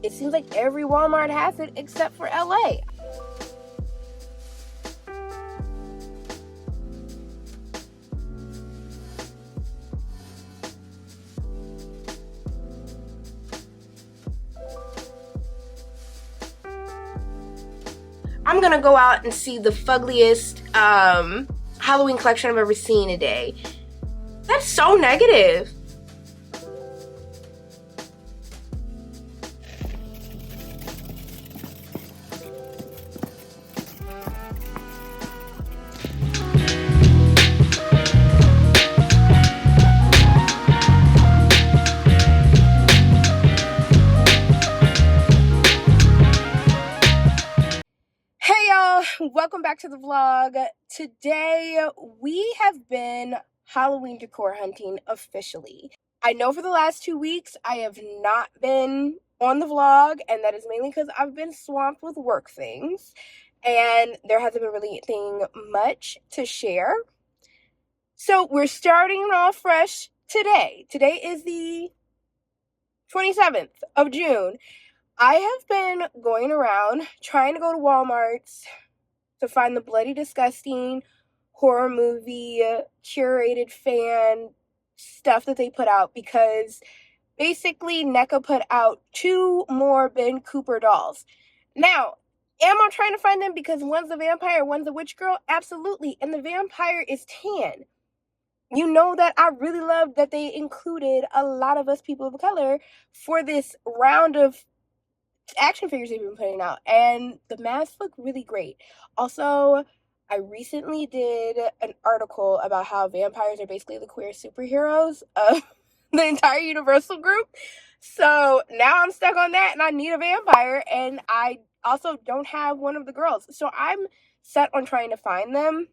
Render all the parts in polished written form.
It seems like every Walmart has it except for LA. I'm gonna go out and see the fuggliest Halloween collection I've ever seen today. That's so negative. Hey y'all, welcome back to the vlog. Today we have been Halloween decor hunting officially. I know for the last 2 weeks I have not been on the vlog, and that is mainly because I've been swamped with work things and there hasn't been really anything much to share. So we're starting off fresh today. Today is the 27th of June. I have been going around trying to go to Walmart's to find the bloody disgusting horror movie curated fan stuff that they put out, because basically NECA put out 2 more Ben Cooper dolls. Now, am I trying to find them because one's a vampire, one's a witch girl? Absolutely. And the vampire is tan. You know that I really love that they included a lot of us people of color for this round of action figures they've been putting out, and the masks look really great. Also, I recently did an article about how vampires are basically the queer superheroes of the entire Universal group. So now I'm stuck on that and I need a vampire, and I also don't have one of the girls. So I'm set on trying to find them,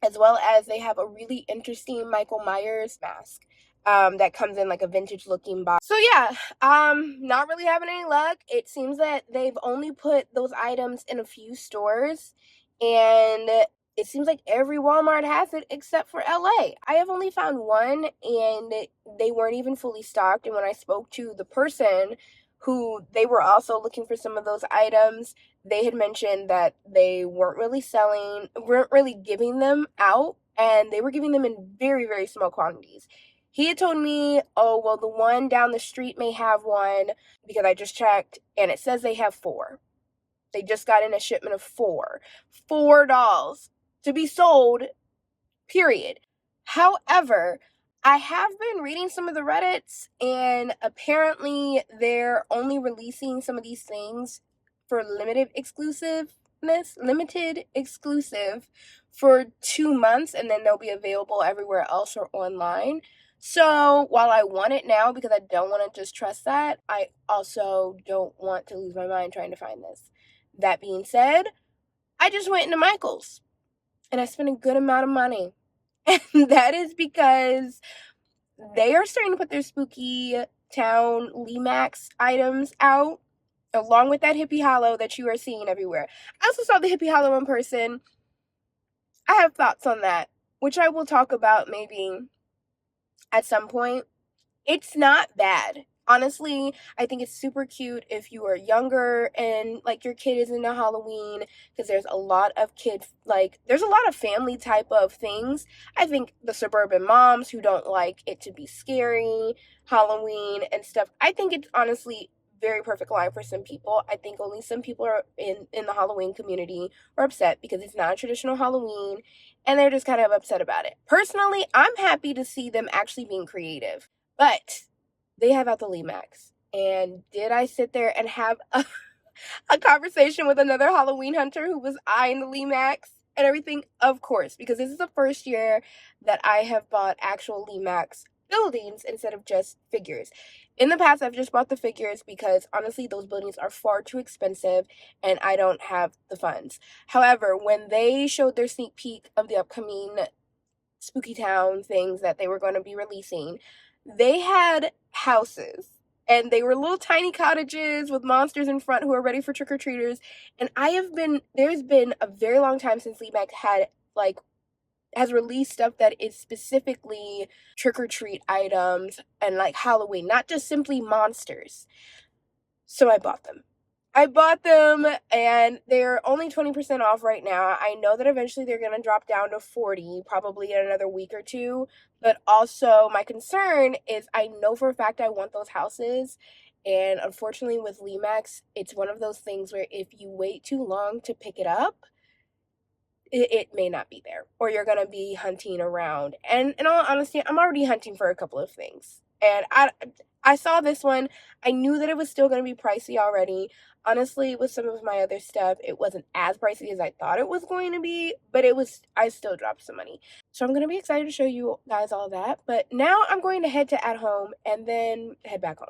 as well as they have a really interesting Michael Myers mask that comes in like a vintage looking box. So yeah, not really having any luck. It seems that they've only put those items in a few stores, and it seems like every Walmart has it except for LA. I have only found one, and they weren't even fully stocked. And when I spoke to the person who they were also looking for some of those items, they had mentioned that they weren't really giving them out, and they were giving them in very, very small quantities. He had told me, oh, well, the one down the street may have one, because I just checked and it says they have 4. They just got in a shipment of 4 dolls to be sold, period. However, I have been reading some of the Reddits, and apparently they're only releasing some of these things for limited exclusive for 2 months, and then they'll be available everywhere else or online. So while I want it now because I don't want to just trust that, I also don't want to lose my mind trying to find this. That being said, I just went into Michael's and I spent a good amount of money. And that is because they are starting to put their Spooky Town Limax items out, along with that hippie hallow that you are seeing everywhere. I also saw the hippie hallow in person. I have thoughts on that, which I will talk about maybe at some point. It's not bad. Honestly, I think it's super cute if you are younger and like your kid is into Halloween, because there's a lot of there's a lot of family type of things. I think the suburban moms who don't like it to be scary, Halloween and stuff, I think it's honestly very perfect line for some people. I think only some people are in the Halloween community are upset because it's not a traditional Halloween, and they're just kind of upset about it. Personally, I'm happy to see them actually being creative, but they have out the Limax. And did I sit there and have a conversation with another Halloween hunter who was eyeing the Limax and everything? Of course, because this is the first year that I have bought actual Limax buildings instead of just figures. In the past, I've just bought the figures because honestly, those buildings are far too expensive and I don't have the funds. However, when they showed their sneak peek of the upcoming Spooky Town things that they were going to be releasing, they had houses, and they were little tiny cottages with monsters in front who are ready for trick-or-treaters. And there's been a very long time since Limax has released stuff that is specifically trick-or-treat items and like Halloween, not just simply monsters. So I bought them. I bought them and they're only 20% off right now. I know that eventually they're going to drop down to 40, probably in another week or two. But also my concern is I know for a fact I want those houses. And unfortunately with Limax, it's one of those things where if you wait too long to pick it up, it may not be there, or you're gonna be hunting around. And in all honesty, I'm already hunting for a couple of things, and I saw this one. I knew that it was still gonna be pricey already. Honestly, with some of my other stuff, it wasn't as pricey as I thought it was going to be, but it was. I still dropped some money, so I'm gonna be excited to show you guys all that. But now I'm going to head to At Home and then head back home.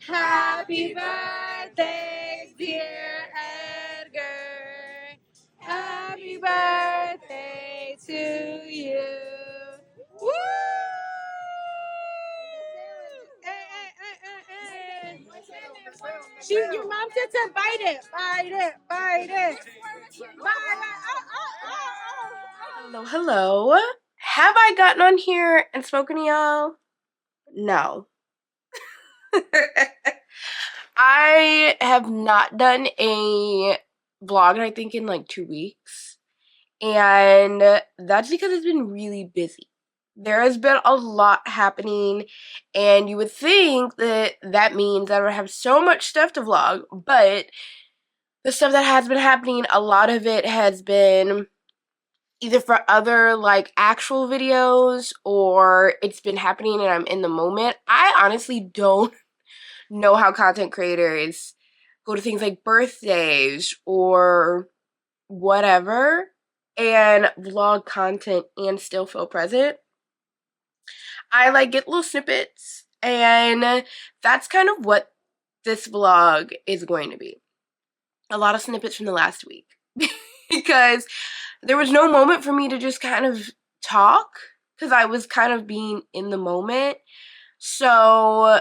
Happy birthday, dear Edgar. Happy birthday to you. Woo! Your mom said to bite it. Hello. Have I gotten on here and spoken to y'all? No. I have not done a vlog, I think, in like 2 weeks. And that's because it's been really busy. There has been a lot happening, and you would think that that means that I would have so much stuff to vlog, but the stuff that has been happening, a lot of it has been either for other like actual videos, or it's been happening and I'm in the moment. I honestly don't know how content creators go to things like birthdays or whatever and vlog content and still feel present. I like get little snippets, and that's kind of what this vlog is going to be. A lot of snippets from the last week because there was no moment for me to just kind of talk because I was kind of being in the moment. So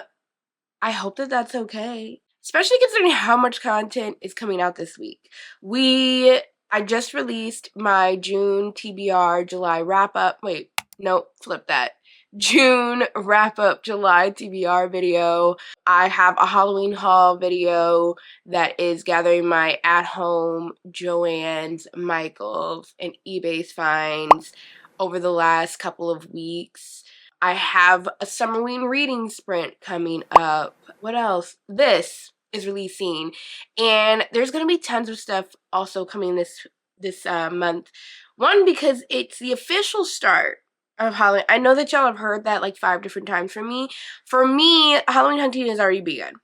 I hope that that's okay, especially considering how much content is coming out this week. I just released my June TBR July wrap up. Wait, no, flip that. June wrap up July TBR video. I have a Halloween haul video that is gathering my at-home Joann's, Michael's, and eBay's finds over the last couple of weeks. I have a Summerween reading sprint coming up. What else? This is releasing, and there's gonna be tons of stuff also coming this month. One, because it's the official start of Halloween. I know that y'all have heard that like 5 different times from me. For me, Halloween hunting has already begun.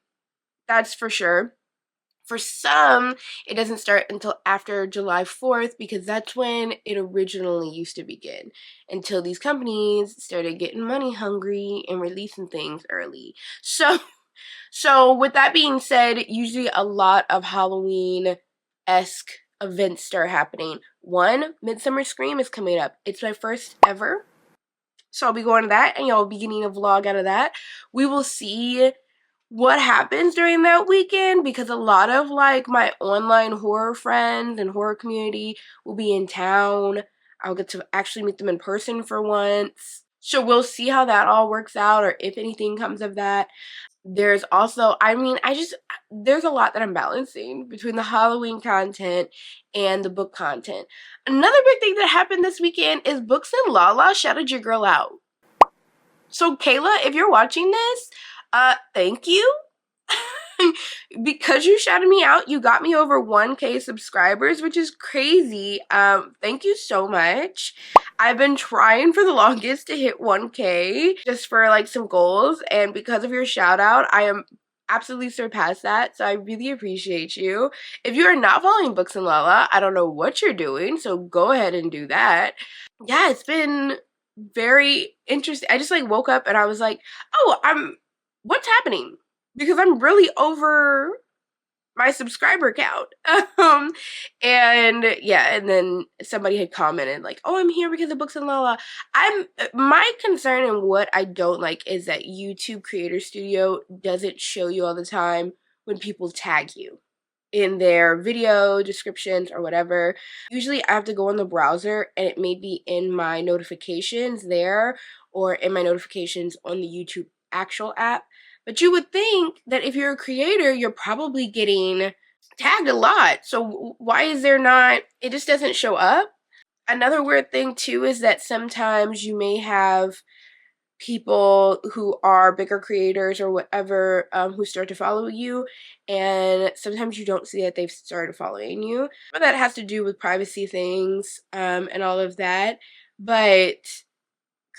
That's for sure. For some, it doesn't start until after July 4th because that's when it originally used to begin, until these companies started getting money hungry and releasing things early. So with that being said, usually a lot of Halloween-esque events start happening. One, Midsummer Scream is coming up. It's my first ever. So I'll be going to that, and y'all will be getting a vlog out of that. We will see what happens during that weekend because a lot of like my online horror friends and horror community will be in town. I'll get to actually meet them in person for once. So we'll see how that all works out, or if anything comes of that. There's also, there's a lot that I'm balancing between the Halloween content and the book content. Another big thing that happened this weekend is Books and Lala shouted your girl out. So Kayla, if you're watching this, thank you. Because you shouted me out, you got me over 1K subscribers, which is crazy. Thank you so much. I've been trying for the longest to hit 1K just for like some goals, and because of your shout out, I am absolutely surpassed that, so I really appreciate you. If you are not following Books and Lala, I don't know what you're doing, so go ahead and do that. Yeah, it's been very interesting. I just like woke up and I was like, oh, what's happening? Because I'm really over my subscriber count. And yeah, and then somebody had commented like, oh, I'm here because of Books and Lala. My concern and what I don't like is that YouTube Creator Studio doesn't show you all the time when people tag you in their video descriptions or whatever. Usually I have to go in the browser and it may be in my notifications there or in my notifications on the YouTube actual app. But you would think that if you're a creator, you're probably getting tagged a lot. So why is there not, it just doesn't show up? Another weird thing too is that sometimes you may have people who are bigger creators or whatever who start to follow you, and sometimes you don't see that they've started following you. But that has to do with privacy things and all of that. But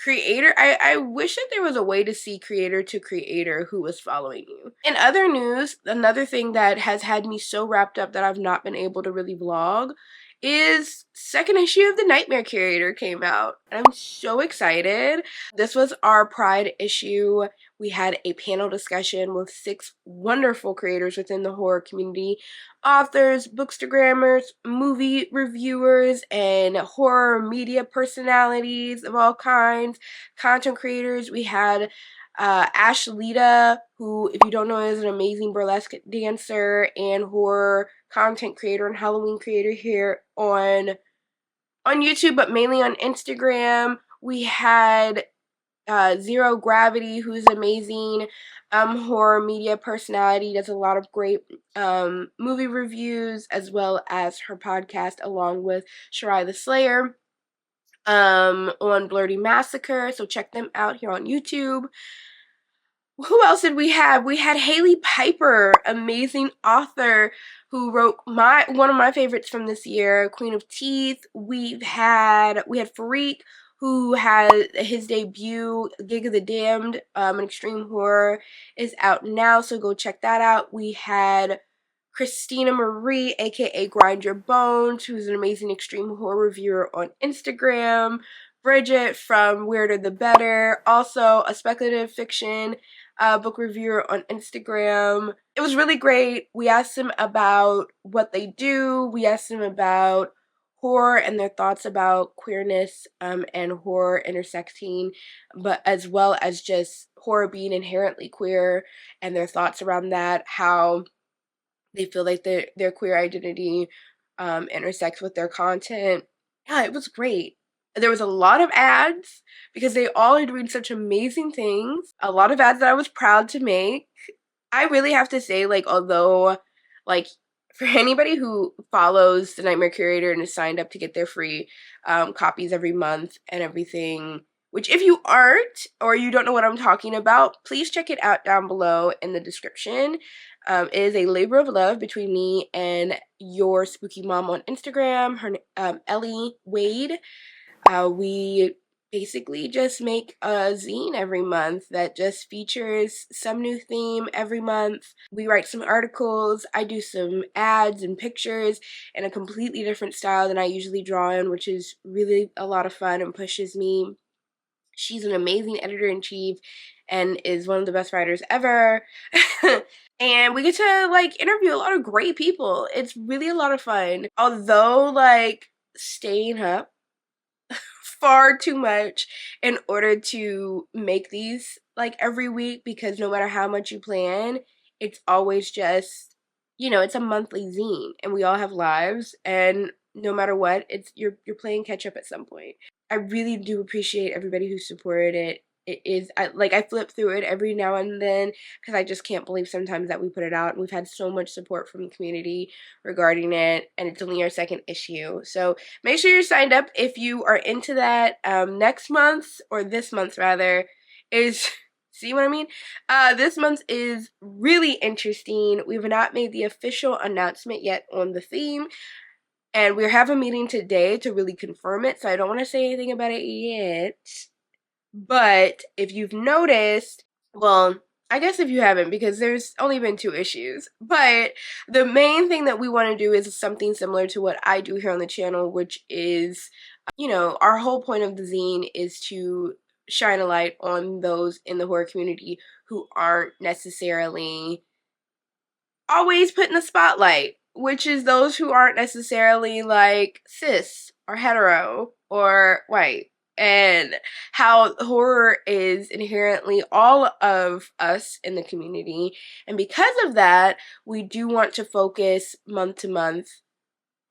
creator, I wish that there was a way to see creator to creator who was following you. In other news, another thing that has had me so wrapped up that I've not been able to really vlog is second issue of the Nightmare Curator came out. I'm so excited. This was our Pride issue. We had a panel discussion with 6 wonderful creators within the horror community. Authors, bookstagrammers, movie reviewers, and horror media personalities of all kinds. Content creators. We had Ashlita, who, if you don't know, is an amazing burlesque dancer and horror content creator and Halloween creator here on YouTube, but mainly on Instagram. We had Zero Gravity, who's amazing horror media personality, does a lot of great movie reviews, as well as her podcast along with Shirai the Slayer on Blurty Massacre. So check them out here on YouTube. Who else did we have? We had Haley Piper, amazing author who wrote one of my favorites from this year, Queen of Teeth. We had Farik, who had his debut, Gig of the Damned, an extreme horror, is out now, so go check that out. We had Christina Marie, aka Grind Your Bones, who's an amazing extreme horror reviewer on Instagram. Bridget from Weirder the Better, also a speculative fiction book reviewer on Instagram. It was really great. We asked them about what they do. We asked them about horror and their thoughts about queerness and horror intersecting, but as well as just horror being inherently queer and their thoughts around that, how they feel like their queer identity intersects with their content. Yeah, it was great. There was a lot of ads because they all are doing such amazing things. A lot of ads that I was proud to make. I really have to say, like, although, like, for anybody who follows the Nightmare Curator and is signed up to get their free copies every month and everything, which if you aren't or you don't know what I'm talking about, please check it out down below in the description. It is a labor of love between me and your spooky mom on Instagram, her Ellie Wade. We basically just make a zine every month that just features some new theme every month. We write some articles. I do some ads and pictures in a completely different style than I usually draw in, which is really a lot of fun and pushes me. She's an amazing editor-in-chief and is one of the best writers ever. And we get to, like, interview a lot of great people. It's really a lot of fun. Although, like, staying up far too much in order to make these, like, every week, because no matter how much you plan, it's always just, you know, it's a monthly zine and we all have lives, and no matter what, it's you're playing catch up at some point. I really do appreciate everybody who supported it. It is, I flip through it every now and then because I just can't believe sometimes that we put it out, and we've had so much support from the community regarding it, and it's only our second issue. So make sure you're signed up if you are into that. Next month, or this month rather, is see what I mean? This month is really interesting. We've not made the official announcement yet on the theme, and we have a meeting today to really confirm it, so I don't want to say anything about it yet. But if you've noticed, well, I guess if you haven't, because there's only been 2 issues, but the main thing that we want to do is something similar to what I do here on the channel, which is, you know, our whole point of the zine is to shine a light on those in the horror community who aren't necessarily always put in the spotlight, which is those who aren't necessarily, like, cis or hetero or white, and how horror is inherently all of us in the community. And because of that, we do want to focus month to month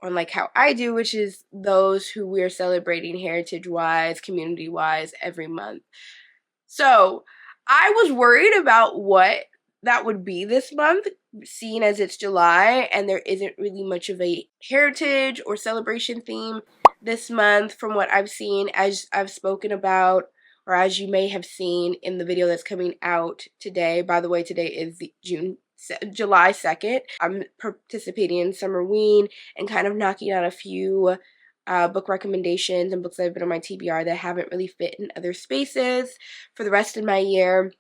on, like, how I do, which is those who we're celebrating heritage-wise, community-wise every month. So I was worried about what that would be this month, seeing as it's July and there isn't really much of a heritage or celebration theme this month from what I've seen, as I've spoken about, or as you may have seen in the video that's coming out today. By the way, today is July 2nd. I'm participating in Summerween and kind of knocking out a few book recommendations and books that have been on my TBR that haven't really fit in other spaces for the rest of my year.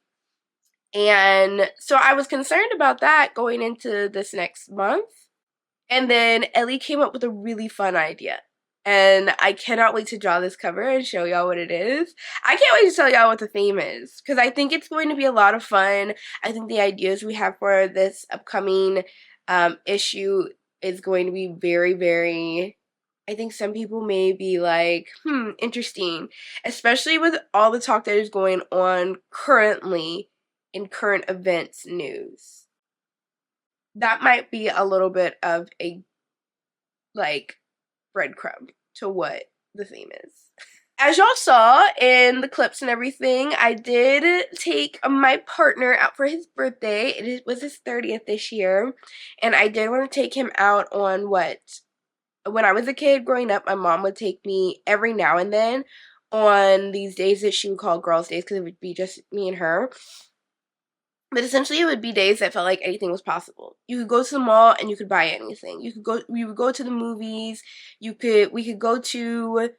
And so I was concerned about that going into this next month. And then Ellie came up with a really fun idea. And I cannot wait to draw this cover and show y'all what it is. I can't wait to tell y'all what the theme is, because I think it's going to be a lot of fun. I think the ideas we have for this upcoming issue is going to be very, very, I think some people may be like, interesting. Especially with all the talk that is going on currently in current events news. That might be a little bit of a, like, breadcrumb to what the theme is. As y'all saw in the clips and everything, I did take my partner out for his birthday. It was his 30th this year, and I did want to take him out on when I was a kid growing up, my mom would take me every now and then on these days that she would call girls' days, because it would be just me and her. But essentially, it would be days that felt like anything was possible. You could go to the mall and you could buy anything. We would go to the movies. We could go to,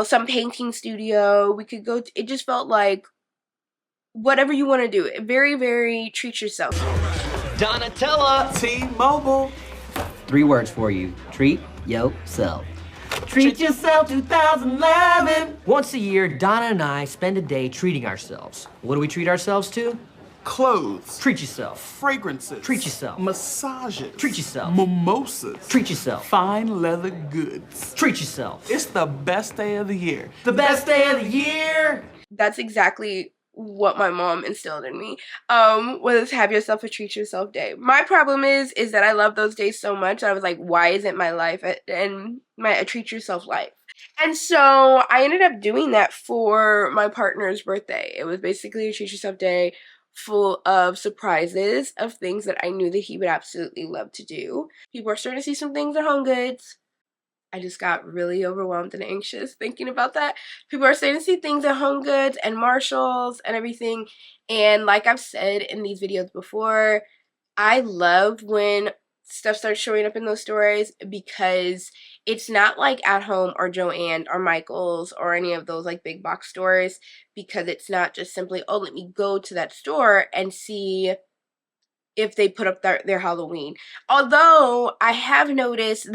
some painting studio. We could go. It just felt like whatever you want to do. Very, very treat yourself. Donatella. T-Mobile. 3 words for you. Treat yourself. Treat yourself 2011. Once a year, Donna and I spend a day treating ourselves. What do we treat ourselves to? Clothes. Treat yourself. Fragrances. Treat yourself. Massages. Treat yourself. Mimosas. Treat yourself. Fine leather goods. Treat yourself. It's the best day of the year. The best day of the year! That's exactly what my mom instilled in me, was have yourself a treat yourself day. My problem is that I love those days so much. I was like, why isn't my life a treat yourself life? And so I ended up doing that for my partner's birthday. It was basically a treat yourself day full of surprises of things that I knew that he would absolutely love to do. People are starting to see some things at HomeGoods. I just got really overwhelmed and anxious thinking about that. People are starting to see things at HomeGoods and Marshalls and everything. And like I've said in these videos before, I love when stuff starts showing up in those stores, because it's not like At Home or Joann or Michael's or any of those like big box stores, because it's not just simply, oh, let me go to that store and see if they put up their Halloween. Although I have noticed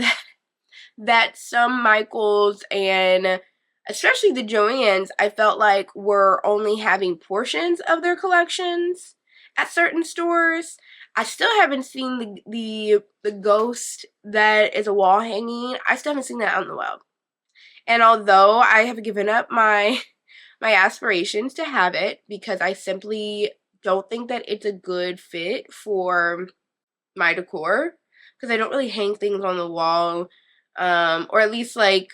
that some Michael's and especially the Joann's, I felt like were only having portions of their collections at certain stores. I still haven't seen the ghost that is a wall hanging. I still haven't seen that out in the wild. And although I have given up my aspirations to have it, because I simply don't think that it's a good fit for my decor, because I don't really hang things on the wall, or at least like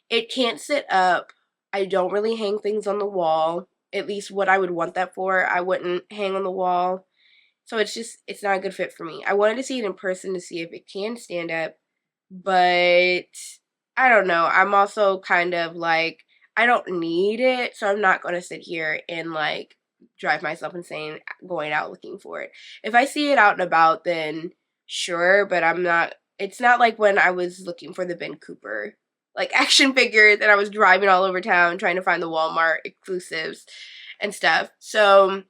it can't sit up. I don't really hang things on the wall. At least what I would want that for, I wouldn't hang on the wall. So it's not a good fit for me. I wanted to see it in person to see if it can stand up, but I don't know. I'm also kind of like, I don't need it, so I'm not going to sit here and like drive myself insane going out looking for it. If I see it out and about, then sure, but it's not like when I was looking for the Ben Cooper like action figures and I was driving all over town trying to find the Walmart exclusives and stuff. So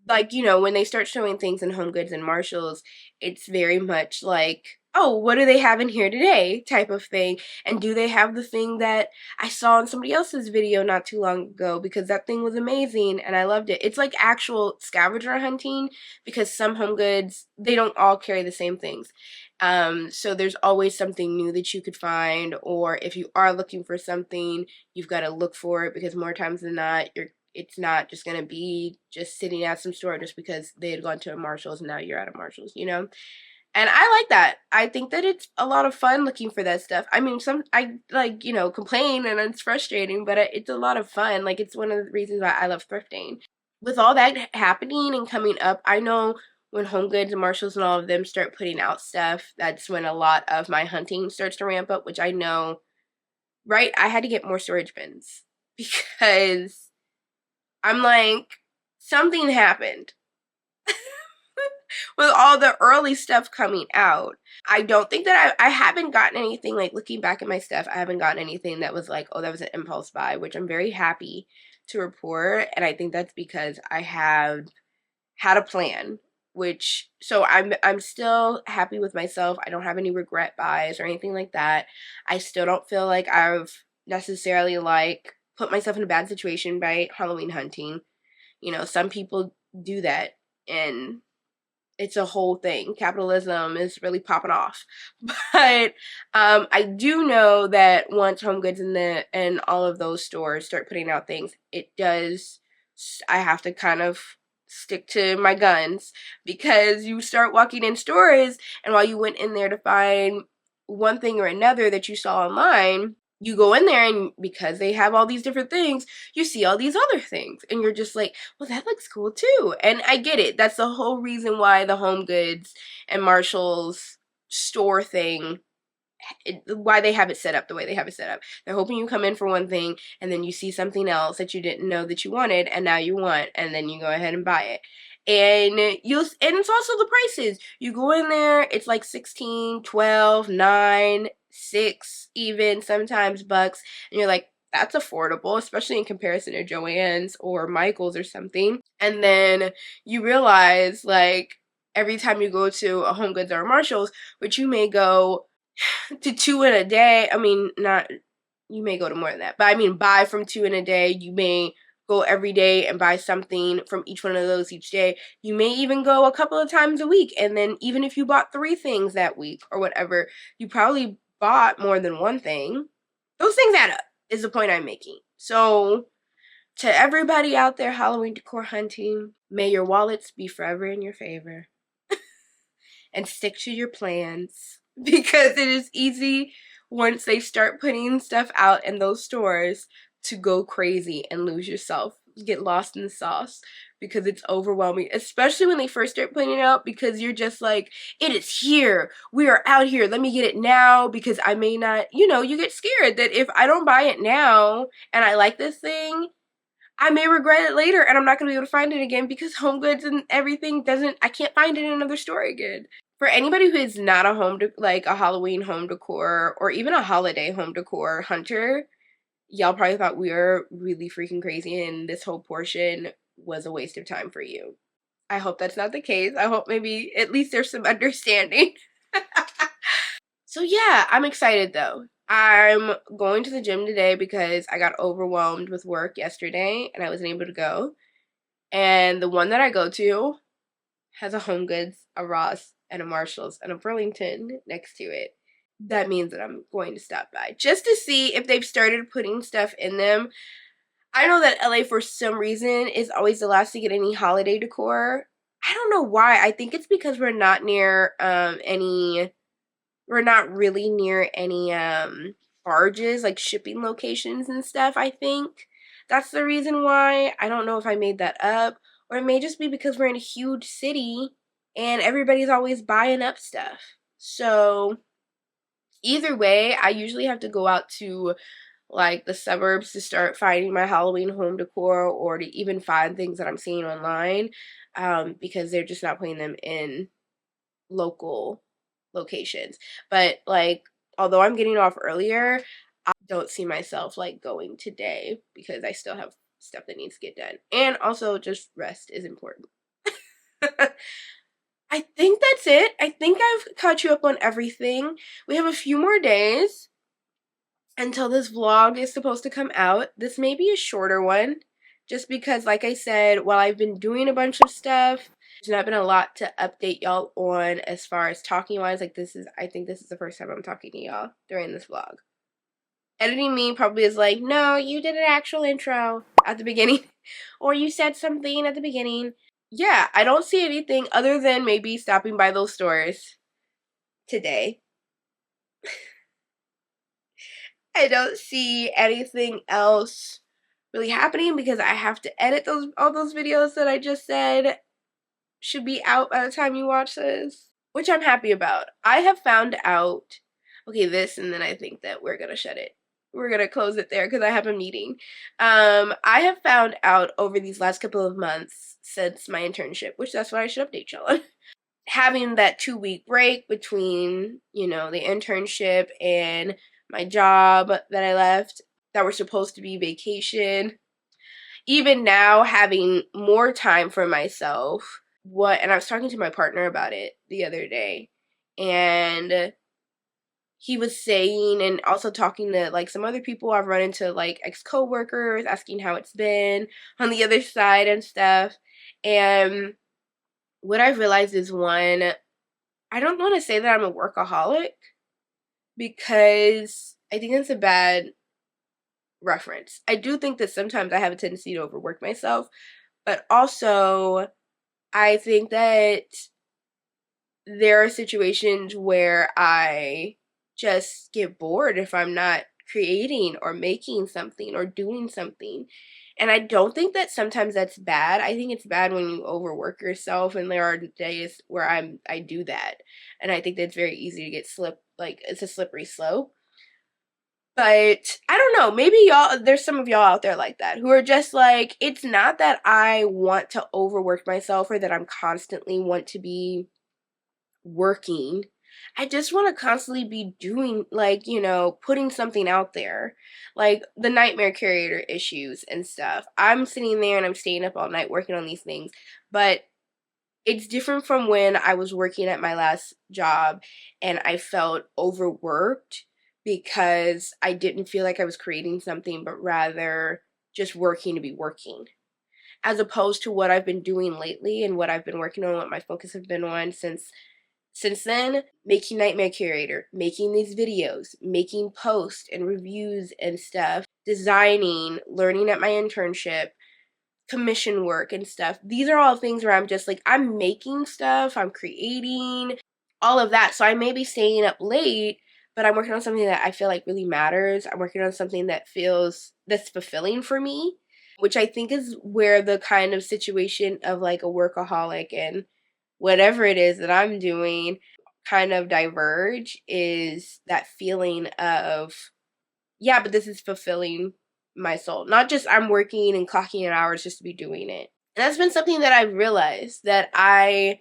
like, when they start showing things in HomeGoods and Marshalls, it's very much like, oh, what do they have in here today type of thing. And do they have the thing that I saw in somebody else's video not too long ago, because that thing was amazing and I loved it. It's like actual scavenger hunting, because some HomeGoods, they don't all carry the same things. So there's always something new that you could find, or if you are looking for something, you've got to look for it, because more times than not, it's not just going to be just sitting at some store just because they had gone to a Marshalls and now you're at a Marshalls, And I like that. I think that it's a lot of fun looking for that stuff. I mean, complain and it's frustrating, but it's a lot of fun. Like, it's one of the reasons why I love thrifting. With all that happening and coming up, I know when HomeGoods and Marshalls and all of them start putting out stuff, that's when a lot of my hunting starts to ramp up, which I know, right? I had to get more storage bins because I'm like, something happened with all the early stuff coming out. I don't think that I haven't gotten anything, like looking back at my stuff, I haven't gotten anything that was like, oh, that was an impulse buy, which I'm very happy to report. And I think that's because I have had a plan, so I'm still happy with myself. I don't have any regret buys or anything like that. I still don't feel like I've necessarily like put myself in a bad situation by Halloween hunting. You know, some people do that, and it's a whole thing. Capitalism is really popping off. But I do know that once HomeGoods and all of those stores start putting out things, I have to kind of stick to my guns, because you start walking in stores, and while you went in there to find one thing or another that you saw online, you go in there, and because they have all these different things, you see all these other things, and you're just like, well, that looks cool too. And I get it. That's the whole reason why the HomeGoods and Marshall's store thing, why they have it set up the way they have it set up. They're hoping you come in for one thing, and then you see something else that you didn't know that you wanted, and now you want, and then you go ahead and buy it. And it's also the prices. You go in there, it's like 16, 12, 9, 6 even, sometimes bucks, and you're like, that's affordable, especially in comparison to Joann's or Michael's or something. And then you realize, like, every time you go to a HomeGoods or a Marshall's, which you may go to 2 in a day, I mean, not, you may go to more than that, but I mean, buy from 2 in a day. You may go every day and buy something from each one of those each day. You may even go a couple of times a week, and then even if you bought 3 things that week or whatever, you probably bought more than one thing. Those things add up, is the point I'm making. So, to everybody out there Halloween decor hunting, may your wallets be forever in your favor. And stick to your plans, because it is easy once they start putting stuff out in those stores to go crazy and lose yourself, get lost in the sauce, because it's overwhelming, especially when they first start putting it out, because you're just like, it is here, we are out here, let me get it now, because I may not, you know, you get scared that if I don't buy it now and I like this thing, I may regret it later, and I'm not going to be able to find it again, because HomeGoods and everything I can't find it in another store again. For anybody who is not a Halloween home decor or even a holiday home decor hunter, y'all probably thought we were really freaking crazy, and this whole portion was a waste of time for you. I hope that's not the case. I hope maybe at least there's some understanding. So yeah, I'm excited though. I'm going to the gym today because I got overwhelmed with work yesterday and I wasn't able to go. And the one that I go to has a HomeGoods, a Ross, and a Marshall's, and a Burlington next to it. That means that I'm going to stop by just to see if they've started putting stuff in them. I know that LA, for some reason, is always the last to get any holiday decor. I don't know why. I think it's because we're not near we're not really near any barges, like shipping locations and stuff, I think. That's the reason why. I don't know if I made that up, or it may just be because we're in a huge city and everybody's always buying up stuff. So either way, I usually have to go out to like the suburbs to start finding my Halloween home decor, or to even find things that I'm seeing online, because they're just not putting them in local locations. But like, although I'm getting off earlier, I don't see myself like going today because I still have stuff that needs to get done. And also just rest is important. I think that's it. I think I've caught you up on everything. We have a few more days until this vlog is supposed to come out. This may be a shorter one, just because, like I said, while I've been doing a bunch of stuff, there's not been a lot to update y'all on as far as talking wise. Like, I think this is the first time I'm talking to y'all during this vlog. Editing me probably is like, no, you did an actual intro at the beginning, or you said something at the beginning. Yeah, I don't see anything other than maybe stopping by those stores today. I don't see anything else really happening because I have to edit all those videos that I just said should be out by the time you watch this, which I'm happy about. I have found out, okay, this, and then I think that we're gonna shut it. We're gonna close it there because I have a meeting. I have found out over these last couple of months since my internship, which that's why I should update y'all on, having that 2-week break between, you know, the internship and my job that I left, that were supposed to be vacation. Even now, having more time for myself, and I was talking to my partner about it the other day, and he was saying, and also talking to like some other people I've run into, like ex-coworkers, asking how it's been on the other side and stuff. And what I've realized is, one, I don't want to say that I'm a workaholic, because I think that's a bad reference. I do think that sometimes I have a tendency to overwork myself, but also I think that there are situations where I just get bored if I'm not creating or making something or doing something. And I don't think that sometimes that's bad. I think it's bad when you overwork yourself, and there are days where I do that. And I think that's very easy to get it's a slippery slope. But I don't know, maybe there's some of y'all out there like that, who are just like, it's not that I want to overwork myself or that I'm constantly want to be working. I just want to constantly be doing, like, putting something out there. Like the nightmare creator issues and stuff. I'm sitting there and I'm staying up all night working on these things. But it's different from when I was working at my last job and I felt overworked because I didn't feel like I was creating something, but rather just working to be working. As opposed to what I've been doing lately and what I've been working on, what my focus has been on since then, making Nightmare Curator, making these videos, making posts and reviews and stuff, designing, learning at my internship, commission work and stuff. These are all things where I'm just like, I'm making stuff, I'm creating, all of that. So I may be staying up late, but I'm working on something that I feel like really matters. I'm working on something that's fulfilling for me, which I think is where the kind of situation of like a workaholic and whatever it is that I'm doing kind of diverge, is that feeling of, yeah, but this is fulfilling my soul. Not just I'm working and clocking in hours just to be doing it. And that's been something that I've realized, that I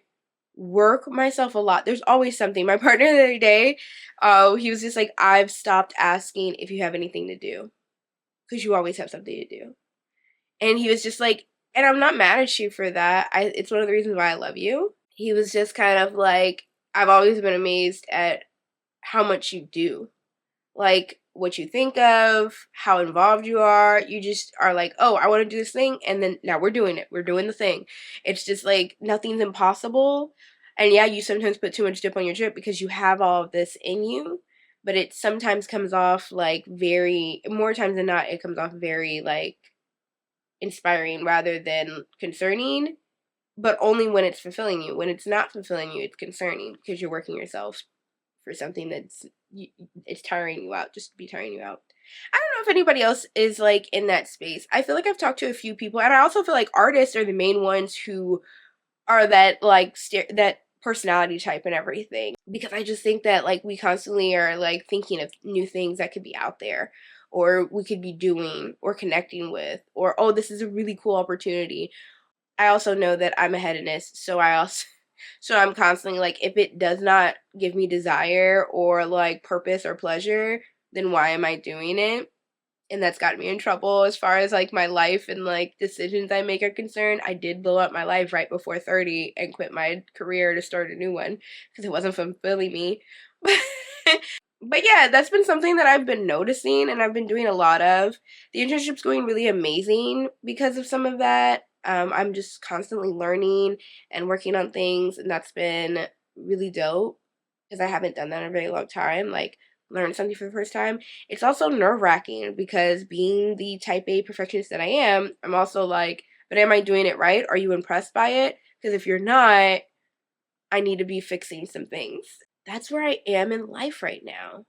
work myself a lot. There's always something. My partner the other day, he was just like, I've stopped asking if you have anything to do, because you always have something to do. And he was just like, and I'm not mad at you for that. It's one of the reasons why I love you. He was just kind of like, I've always been amazed at how much you do. Like, what you think of, how involved you are. You just are like, oh, I want to do this thing, and then now we're doing it. We're doing the thing. It's just like, nothing's impossible. And yeah, you sometimes put too much dip on your drip because you have all of this in you, but it sometimes comes off like more times than not, it comes off very like inspiring rather than concerning, but only when it's fulfilling you. When it's not fulfilling you, it's concerning because you're working yourself for something it's tiring you out, just to be tiring you out. I don't know if anybody else is like in that space. I feel like I've talked to a few people, and I also feel like artists are the main ones who are that like that personality type and everything, because I just think that like we constantly are like thinking of new things that could be out there, or we could be doing or connecting with, or oh, this is a really cool opportunity. I also know that I'm a hedonist, so I'm constantly like, if it does not give me desire or like purpose or pleasure, then why am I doing it? And that's gotten me in trouble as far as like my life and like decisions I make are concerned. I did blow up my life right before 30 and quit my career to start a new one because it wasn't fulfilling me. But yeah, that's been something that I've been noticing and I've been doing a lot of. The internship's going really amazing because of some of that. I'm just constantly learning and working on things, and that's been really dope because I haven't done that in a very long time. Like, learn something for the first time. It's also nerve-wracking because being the type A perfectionist that I am, I'm also like, but am I doing it right? Are you impressed by it? Because if you're not, I need to be fixing some things. That's where I am in life right now.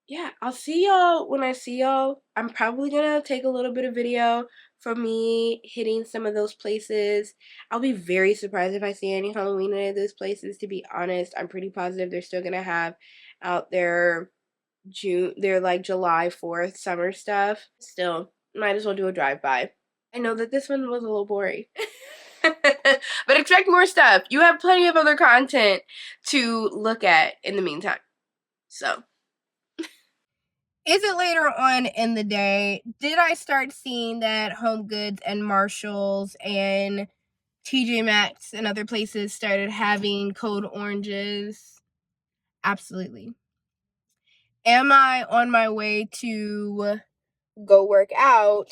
Yeah, I'll see y'all when I see y'all. I'm probably gonna take a little bit of video from me hitting some of those places. I'll be very surprised if I see any Halloween in any of those places, to be honest. I'm pretty positive they're still gonna have out their like July 4th summer stuff. Still, might as well do a drive-by. I know that this one was a little boring. But expect more stuff. You have plenty of other content to look at in the meantime. So, is it later on in the day? Did I start seeing that HomeGoods and Marshalls and TJ Maxx and other places started having code oranges. Absolutely. Am I on my way to go work out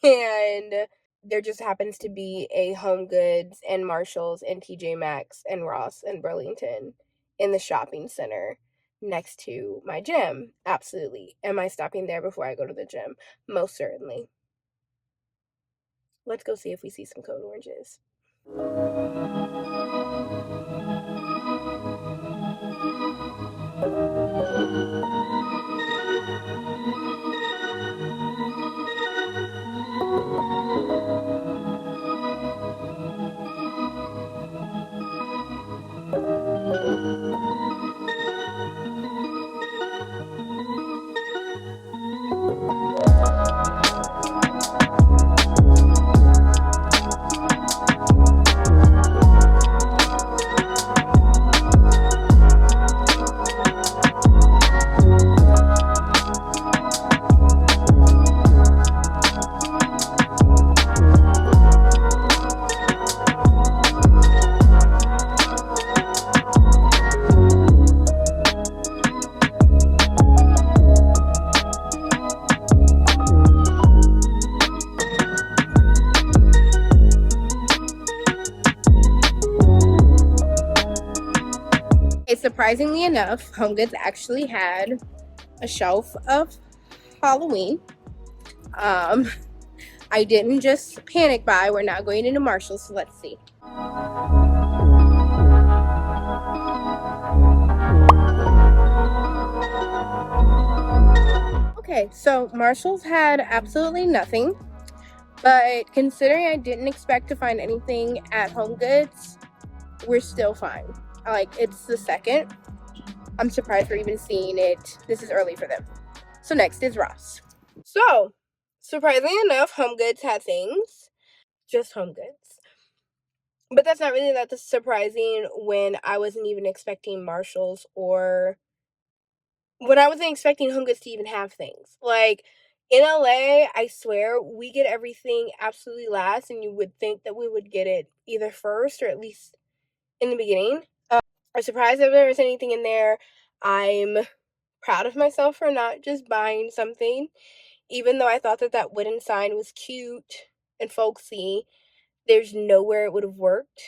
and there just happens to be a HomeGoods and Marshalls and TJ Maxx and Ross and Burlington in the shopping center next to my gym? Absolutely. Am I stopping there before I go to the gym? Most certainly. Let's go see if we see some code oranges. Surprisingly enough, HomeGoods actually had a shelf of Halloween. I didn't just panic buy. We're not going into Marshalls, so let's see. Okay, so Marshalls had absolutely nothing, but considering I didn't expect to find anything at HomeGoods, we're still fine. Like, it's the 2nd. I'm surprised we're even seeing it. This is early for them. So next is Ross. So, surprisingly enough, HomeGoods had things. Just HomeGoods. But that's not really that surprising when I wasn't even expecting Marshalls or when I wasn't expecting HomeGoods to even have things. Like, in LA, I swear, we get everything absolutely last, and you would think that we would get it either first or at least in the beginning. I'm surprised if there was anything in there. I'm proud of myself for not just buying something, even though I thought that that wooden sign was cute and folksy. There's nowhere it would have worked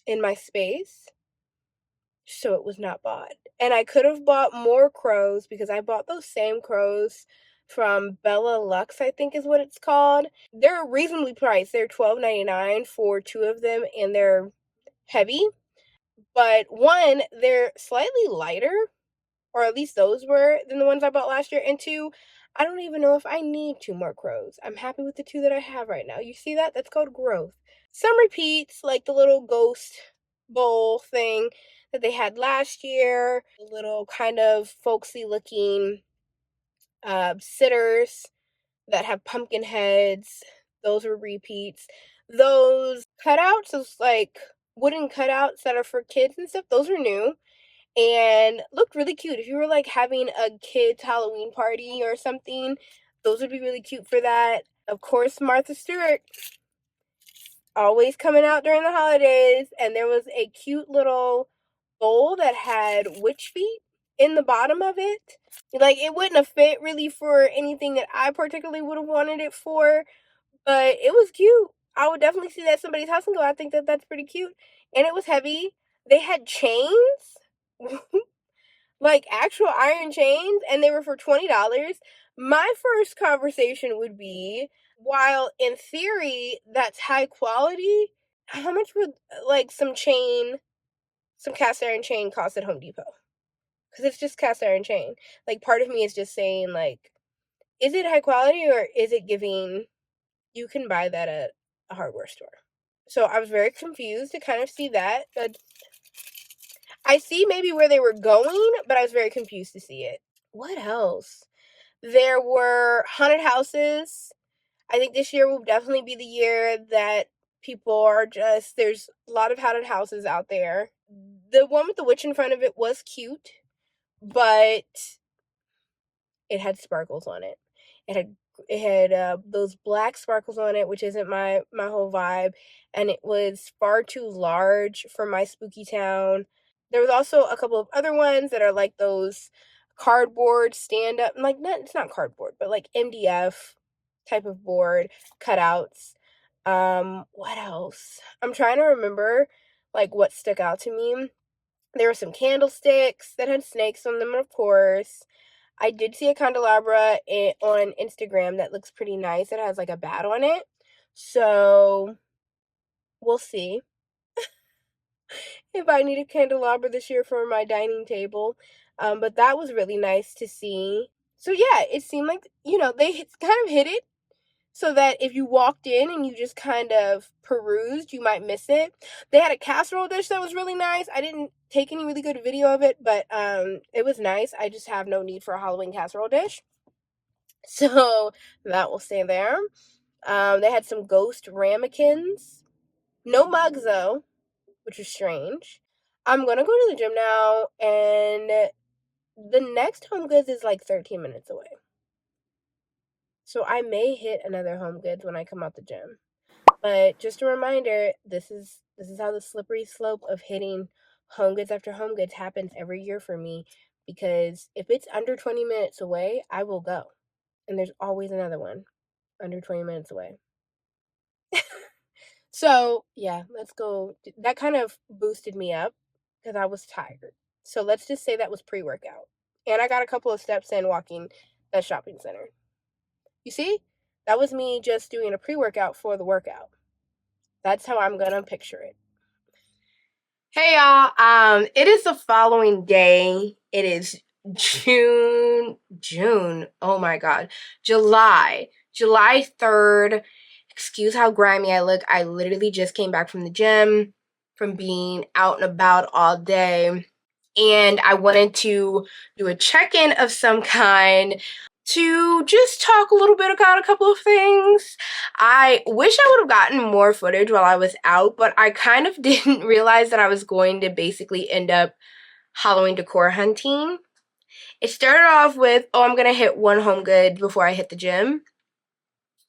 in my space, so it was not bought. And I could have bought more crows because I bought those same crows from Bella Lux, I think is what it's called. They're reasonably priced. They're $12.99 for 2 of them, and they're heavy. But one, they're slightly lighter, or at least those were, than the ones I bought last year. And 2, I don't even know if I need 2 more crows. I'm happy with the 2 that I have right now. You see that? That's called growth. Some repeats, like the little ghost bowl thing that they had last year, the little kind of folksy looking sitters that have pumpkin heads. Those were repeats. Those cutouts, those like wooden cutouts that are for kids and stuff, those are new and looked really cute. If you were like having a kid's Halloween party or something, those would be really cute for that. Of course, Martha Stewart, always coming out during the holidays, and there was a cute little bowl that had witch feet in the bottom of it. Like, it wouldn't have fit really for anything that I particularly would have wanted it for, but it was cute. I would definitely see that at somebody's house and go, I think that that's pretty cute. And it was heavy. They had chains, like actual iron chains, and they were for $20. My first conversation would be, while in theory that's high quality, how much would like some cast iron chain cost at Home Depot? Because it's just cast iron chain. Like, part of me is just saying, like, is it high quality or is it giving, you can buy that at a hardware store? So I was very confused to kind of see that. I see maybe where they were going, but I was very confused to see it. What else? There were haunted houses. I think this year will definitely be the year that people are just, there's a lot of haunted houses out there. The one with the witch in front of it was cute, but it had sparkles on it. It had It had those black sparkles on it, which isn't my whole vibe, and it was far too large for my spooky town. There was also a couple of other ones that are like those cardboard stand up, like it's not cardboard, but like MDF type of board cutouts. What else? I'm trying to remember like what stuck out to me. There were some candlesticks that had snakes on them, of course. I did see a candelabra on Instagram that looks pretty nice. It has like a bat on it. So we'll see if I need a candelabra this year for my dining table. But that was really nice to see. So yeah, it seemed like, they kind of hit it so that if you walked in and you just kind of perused, you might miss it. They had a casserole dish that was really nice. I didn't take any really good video of it, but it was nice. I just have no need for a Halloween casserole dish. So that will stay there. They had some ghost ramekins. No mugs, though, which was strange. I'm going to go to the gym now, and the next HomeGoods is like 13 minutes away. So I may hit another HomeGoods when I come out the gym. But just a reminder, this is how the slippery slope of hitting HomeGoods after HomeGoods happens every year for me. Because if it's under 20 minutes away, I will go. And there's always another one under 20 minutes away. So, yeah, let's go. That kind of boosted me up because I was tired. So let's just say that was pre-workout. And I got a couple of steps in walking that shopping center. You see? That was me just doing a pre-workout for the workout. That's how I'm going to picture it. Hey, y'all. It is the following day. It is June. Oh, my God. July 3rd. Excuse how grimy I look. I literally just came back from the gym, from being out and about all day. And I wanted to do a check-in of some kind to just talk a little bit about a couple of things. I wish I would have gotten more footage while I was out, but I kind of didn't realize that I was going to basically end up Halloween decor hunting. It started off with, I'm going to hit one HomeGoods before I hit the gym.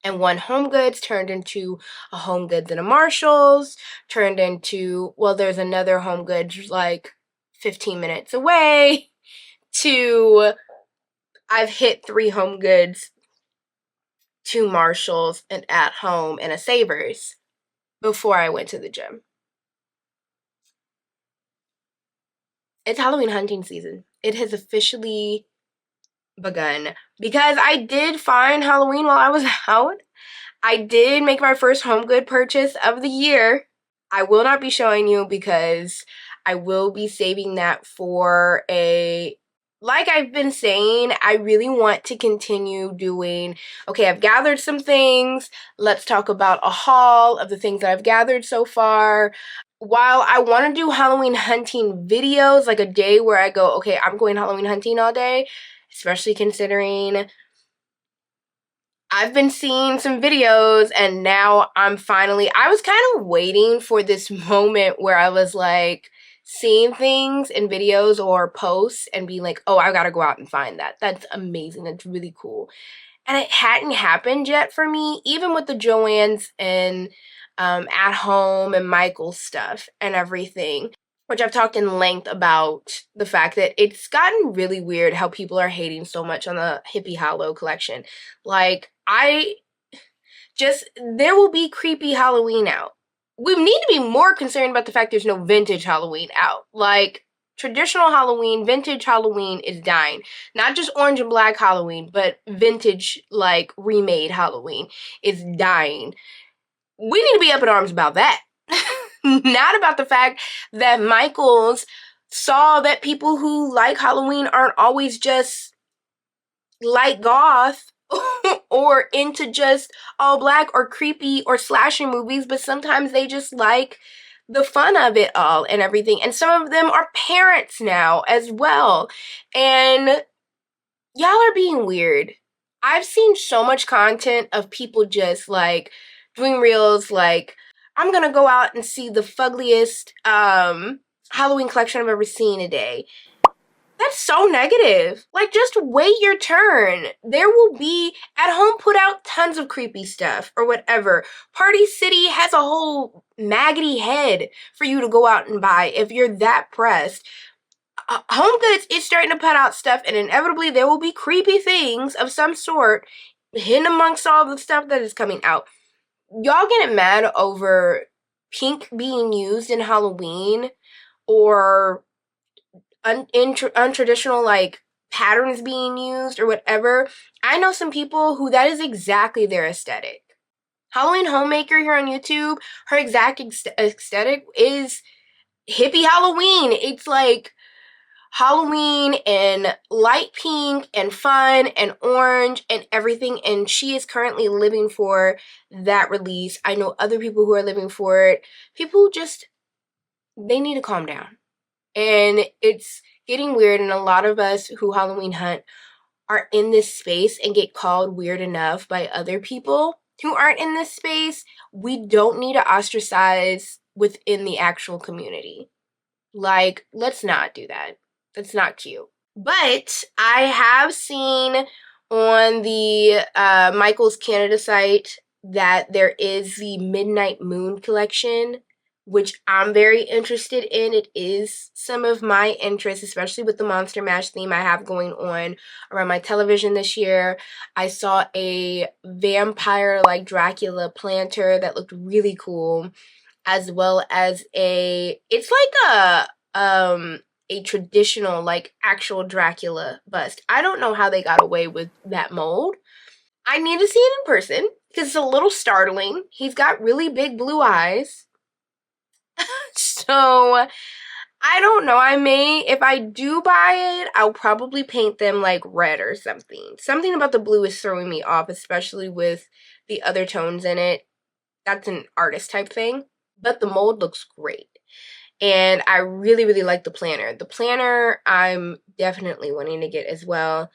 And one HomeGoods turned into a HomeGoods and a Marshalls, turned into, there's another HomeGoods like 15 minutes away, to I've hit 3 HomeGoods, 2 Marshalls, and At Home, and a Savers before I went to the gym. It's Halloween hunting season. It has officially begun because I did find Halloween while I was out. I did make my first HomeGood purchase of the year. I will not be showing you because I will be saving that for like I've been saying, I really want to continue doing, I've gathered some things. Let's talk about a haul of the things that I've gathered so far. While I want to do Halloween hunting videos, like a day where I go, I'm going Halloween hunting all day, especially considering I've been seeing some videos and now I was kind of waiting for this moment where I was like seeing things in videos or posts and being like, I gotta go out and find that. That's amazing. That's really cool. And it hadn't happened yet for me, even with the Joann's and At Home and Michael's stuff and everything, which I've talked in length about the fact that it's gotten really weird how people are hating so much on the hippie hallow collection. Like, there will be creepy Halloween out. We need to be more concerned about the fact there's no vintage Halloween out. Like, traditional Halloween, vintage Halloween is dying. Not just orange and black Halloween, but vintage, like, remade Halloween is dying. We need to be up in arms about that. Not about the fact that Michaels saw that people who like Halloween aren't always just like goth or into just all black or creepy or slasher movies, but sometimes they just like the fun of it all and everything. And some of them are parents now as well. And y'all are being weird. I've seen so much content of people just like doing reels like, I'm gonna go out and see the fuggliest Halloween collection I've ever seen today. That's so negative. Like, just wait your turn. There will be, at home, put out tons of creepy stuff or whatever. Party City has a whole maggoty head for you to go out and buy if you're that pressed. Home Goods is starting to put out stuff, and inevitably there will be creepy things of some sort hidden amongst all the stuff that is coming out. Y'all getting mad over pink being used in Halloween or untraditional like patterns being used or whatever. I know some people who that is exactly their aesthetic. Halloween Homemaker here on YouTube, her exact aesthetic is hippie Halloween. It's like Halloween and light pink and fun and orange and everything, and she is currently living for that release. I know other people who are living for it. People just, they need to calm down. And it's getting weird, and a lot of us who Halloween hunt are in this space and get called weird enough by other people who aren't in this space. We don't need to ostracize within the actual community. Like, let's not do that. That's not cute. But I have seen on the Michael's Canada site that there is the Midnight Moon collection, which I'm very interested in. It is some of my interest, especially with the Monster Mash theme I have going on around my television this year. I saw a vampire like Dracula planter that looked really cool, as well as it's like a traditional like actual Dracula bust. I don't know how they got away with that mold. I need to see it in person because it's a little startling. He's got really big blue eyes. So I don't know. I may, if I do buy it, I'll probably paint them like red or something. Something about the blue is throwing me off, especially with the other tones in it. That's an artist type thing. But the mold looks great. And I really, really like the planner. The planner I'm definitely wanting to get as well.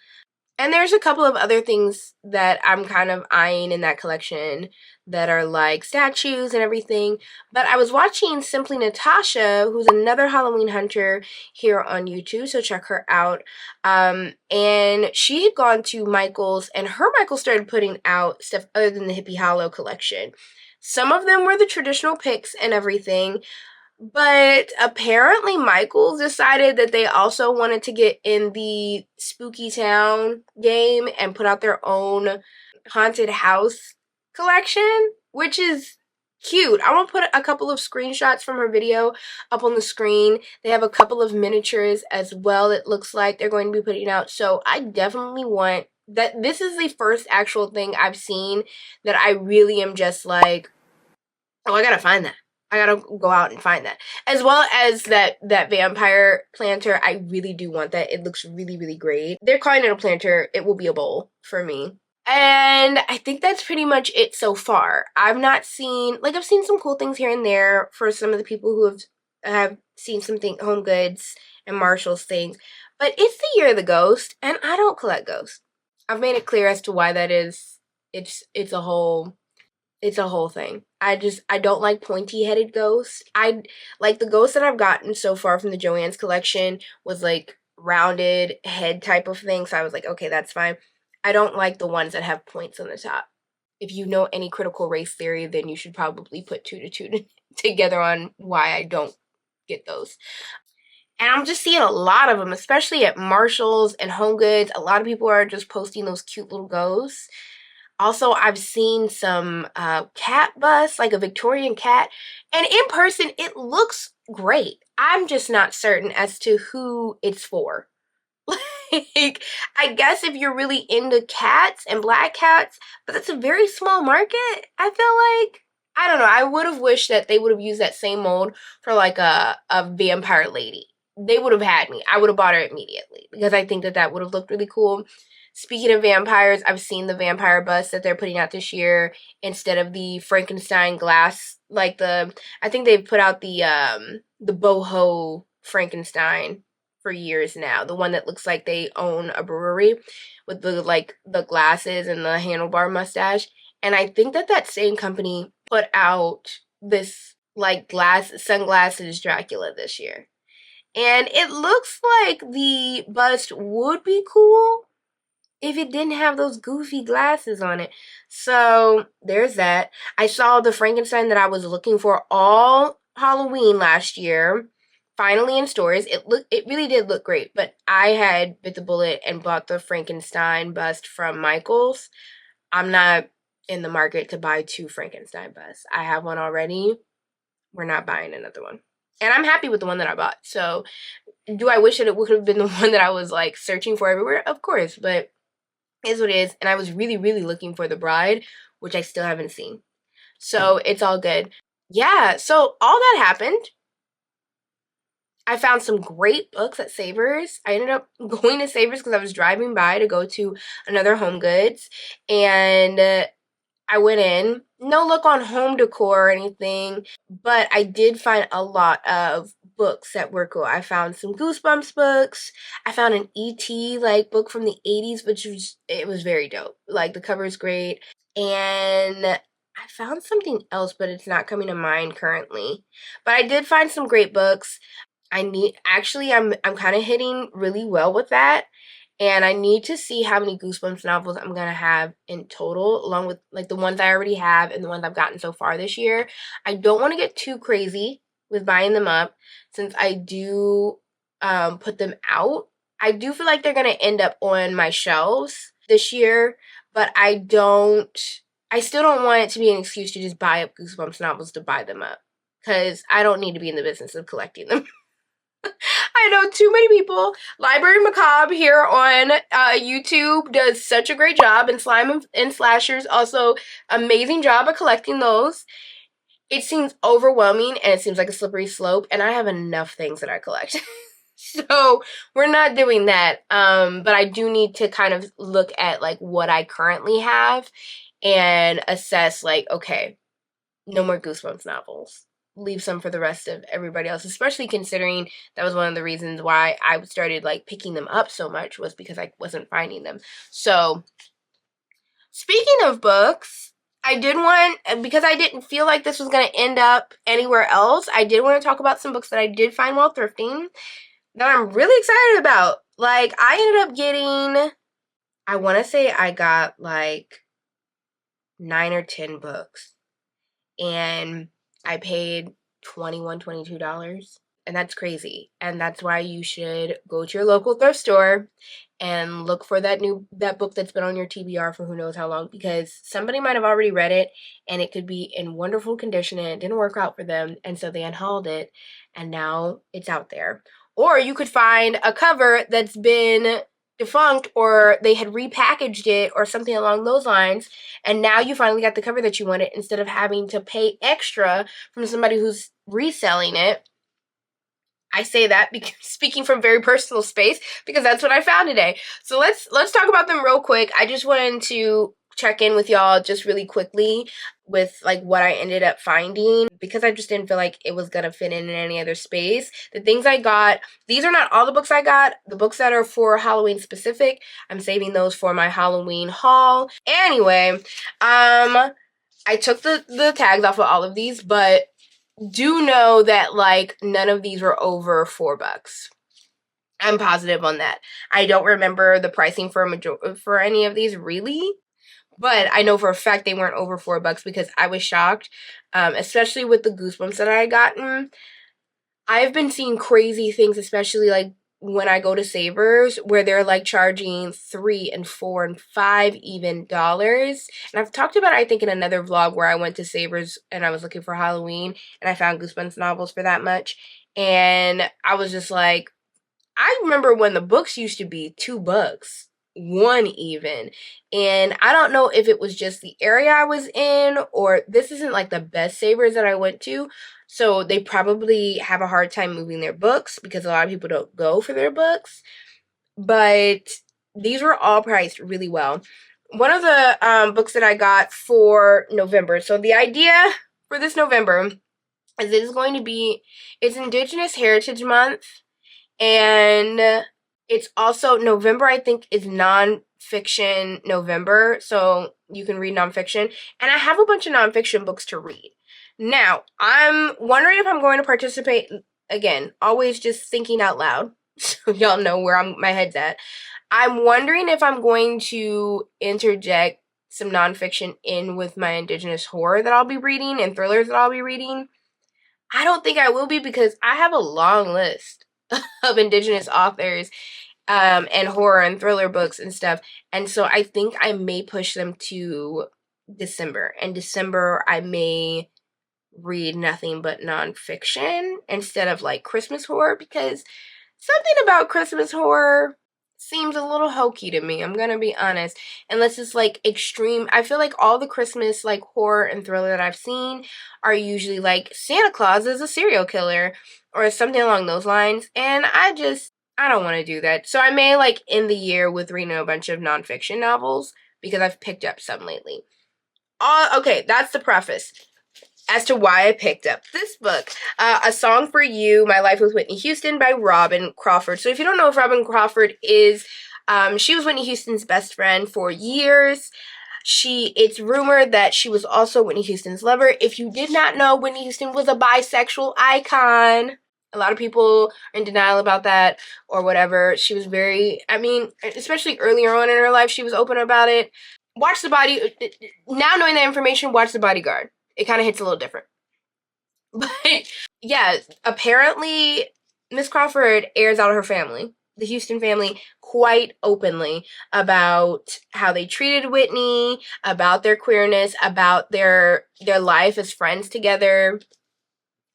And there's a couple of other things that I'm kind of eyeing in that collection that are like statues and everything. But I was watching Simply Natasha, who's another Halloween hunter here on YouTube, so check her out. And she had gone to Michael's, and her Michael started putting out stuff other than the Hippie Hallow collection. Some of them were the traditional picks and everything. But apparently Michael's decided that they also wanted to get in the Spooky Town game and put out their own haunted house collection, which is cute. I want to put a couple of screenshots from her video up on the screen. They have a couple of miniatures as well, it looks like they're going to be putting out. So I definitely want that. This is the first actual thing I've seen that I really am just like, oh, I gotta find that. I gotta go out and find that. As well as that vampire planter. I really do want that. It looks really, really great. They're calling it a planter. It will be a bowl for me. And I think that's pretty much it so far. I've seen some cool things here and there for some of the people who have seen something, Home Goods and Marshall's things. But it's the year of the ghost, and I don't collect ghosts. I've made it clear as to why that is. It's a whole thing. I don't like pointy-headed ghosts. I like the ghosts that I've gotten so far from the Joann's collection was like rounded head type of thing. So I was like, okay, that's fine. I don't like the ones that have points on the top. If you know any critical race theory, then you should probably put 2 to 2 together on why I don't get those. And I'm just seeing a lot of them, especially at Marshall's and Home Goods. A lot of people are just posting those cute little ghosts. Also, I've seen some cat busts, like a Victorian cat. And in person, it looks great. I'm just not certain as to who it's for. Like, I guess if you're really into cats and black cats, but that's a very small market, I feel like. I don't know. I would have wished that they would have used that same mold for like a vampire lady. They would have had me. I would have bought her immediately because I think that would have looked really cool. Speaking of vampires, I've seen the vampire bust that they're putting out this year instead of the Frankenstein glass. Like I think they've put out the boho Frankenstein for years now. The one that looks like they own a brewery with the glasses and the handlebar mustache. And I think that same company put out this like sunglasses Dracula this year. And it looks like the bust would be cool if it didn't have those goofy glasses on it. So there's that. I saw the Frankenstein that I was looking for all Halloween last year, finally in stores. It really did look great, but I had bit the bullet and bought the Frankenstein bust from Michael's. I'm not in the market to buy 2 Frankenstein busts. I have one already. We're not buying another one. And I'm happy with the one that I bought. So do I wish that it would have been the one that I was like searching for everywhere? Of course, but is what it is. And I was really, really looking for the bride, which I still haven't seen. So it's all good. Yeah, so all that happened. I found some great books at Savers. I ended up going to Savers because I was driving by to go to another HomeGoods. And I went in. No look on home decor or anything, but I did find a lot of books that were cool. I found some Goosebumps books. I found an E.T. like book from the 80s, which was very dope. Like the cover is great. And I found something else, but it's not coming to mind currently. But I did find some great books. I'm kind of hitting really well with that. And I need to see how many Goosebumps novels I'm going to have in total, along with like the ones I already have and the ones I've gotten so far this year. I don't want to get too crazy with buying them up since I do put them out. I do feel like they're going to end up on my shelves this year, but I still don't want it to be an excuse to just buy up Goosebumps novels to buy them up because I don't need to be in the business of collecting them. I know too many people. Library Macabre here on YouTube does such a great job, and Slime and Slashers also amazing job at collecting those. It seems overwhelming and it seems like a slippery slope, and I have enough things that I collect. So we're not doing that. But I do need to kind of look at like what I currently have and assess like, okay, no more Goosebumps novels. Leave some for the rest of everybody else, especially considering that was one of the reasons why I started like picking them up so much was because I wasn't finding them. So speaking of books, because I didn't feel like this was going to end up anywhere else, I did want to talk about some books that I did find while thrifting that I'm really excited about. Like I ended up getting, I want to say I got like 9 or 10 books. And I paid $22, and that's crazy. And that's why you should go to your local thrift store and look for that book that's been on your TBR for who knows how long, because somebody might have already read it and it could be in wonderful condition and it didn't work out for them, and so they unhauled it and now it's out there. Or you could find a cover that's been defunct, or they had repackaged it or something along those lines, and now you finally got the cover that you wanted instead of having to pay extra from somebody who's reselling it. I say that because speaking from very personal space, because that's what I found today. So let's talk about them real quick. I just wanted to check in with y'all just really quickly with like what I ended up finding, because I just didn't feel like it was gonna fit in any other space. The things I got, these are not all the books I got. The books that are for Halloween specific, I'm saving those for my Halloween haul. Anyway, I took the tags off of all of these, but do know that like none of these were over $4. I'm positive on that. I don't remember the pricing for any of these really, but I know for a fact they weren't over $4 because I was shocked, especially with the Goosebumps that I had gotten. I've been seeing crazy things, especially like when I go to Savers, where they're like charging $3 and $4 and $5 even dollars. And I've talked about it, I think, in another vlog where I went to Savers and I was looking for Halloween and I found Goosebumps novels for that much. And I was just like, I remember when the books used to be $2, $1 even. And I don't know if it was just the area I was in, or this isn't like the best Savers that I went to. So they probably have a hard time moving their books because a lot of people don't go for their books. But these were all priced really well. One of the books that I got for November. So the idea for this November is it is going to be, it's Indigenous Heritage Month. And it's also November, I think, is nonfiction November. So you can read nonfiction. And I have a bunch of nonfiction books to read. Now, I'm wondering if I'm going to participate again, always just thinking out loud, so y'all know where my head's at. I'm wondering if I'm going to interject some nonfiction in with my indigenous horror that I'll be reading and thrillers that I'll be reading. I don't think I will be, because I have a long list of indigenous authors and horror and thriller books and stuff. And so I think I may push them to December. And December, I may read nothing but nonfiction instead of like Christmas horror, because something about Christmas horror seems a little hokey to me. I'm gonna be honest. Unless it's like extreme. I feel like all the Christmas like horror and thriller that I've seen are usually like Santa Claus is a serial killer or something along those lines. And I don't want to do that. So I may like end the year with reading a bunch of nonfiction novels because I've picked up some lately. Okay, that's the preface as to why I picked up this book. A Song for You, My Life with Whitney Houston by Robin Crawford. So if you don't know who Robin Crawford is, she was Whitney Houston's best friend for years. It's rumored that she was also Whitney Houston's lover. If you did not know, Whitney Houston was a bisexual icon. A lot of people are in denial about that or whatever. She was especially earlier on in her life, she was open about it. Now knowing that information, watch The Bodyguard. It kind of hits a little different. But yeah, apparently Miss Crawford airs out her family, the Houston family, quite openly about how they treated Whitney, about their queerness, about their life as friends together,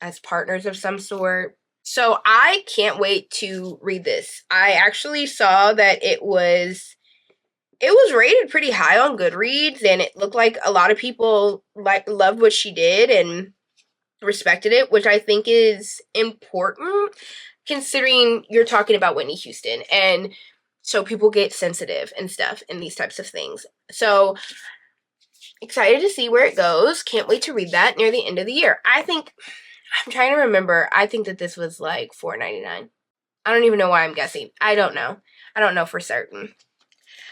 as partners of some sort. So I can't wait to read this. I actually saw that it was rated pretty high on Goodreads, and it looked like a lot of people loved what she did and respected it, which I think is important considering you're talking about Whitney Houston, and so people get sensitive and stuff in these types of things. So excited to see where it goes. Can't wait to read that near the end of the year. I'm trying to remember. I think that this was like $4.99. I don't even know why I'm guessing. I don't know. I don't know for certain.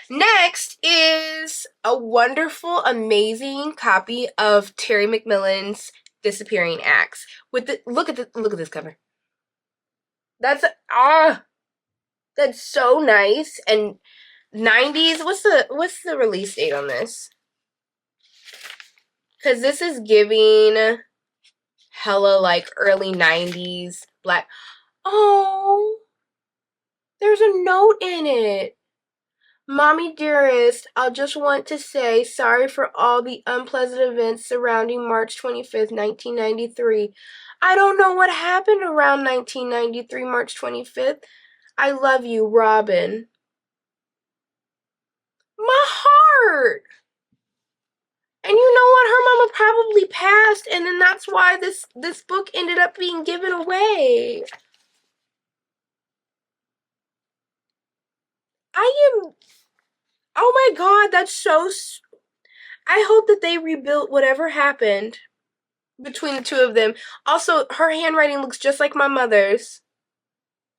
Next is a wonderful, amazing copy of Terry McMillan's Disappearing Acts. Look at this cover. That's so nice. And 90s. What's the release date on this? Because this is giving hella like early 90s black. Oh, there's a note in it. Mommy dearest, I'll just want to say sorry for all the unpleasant events surrounding March 25th, 1993. I don't know what happened around 1993, March 25th. I love you, Robin. My heart! And you know what? Her mama probably passed, and then that's why this book ended up being given away. Oh my god, that's so... I hope that they rebuilt whatever happened between the two of them. Also, her handwriting looks just like my mother's.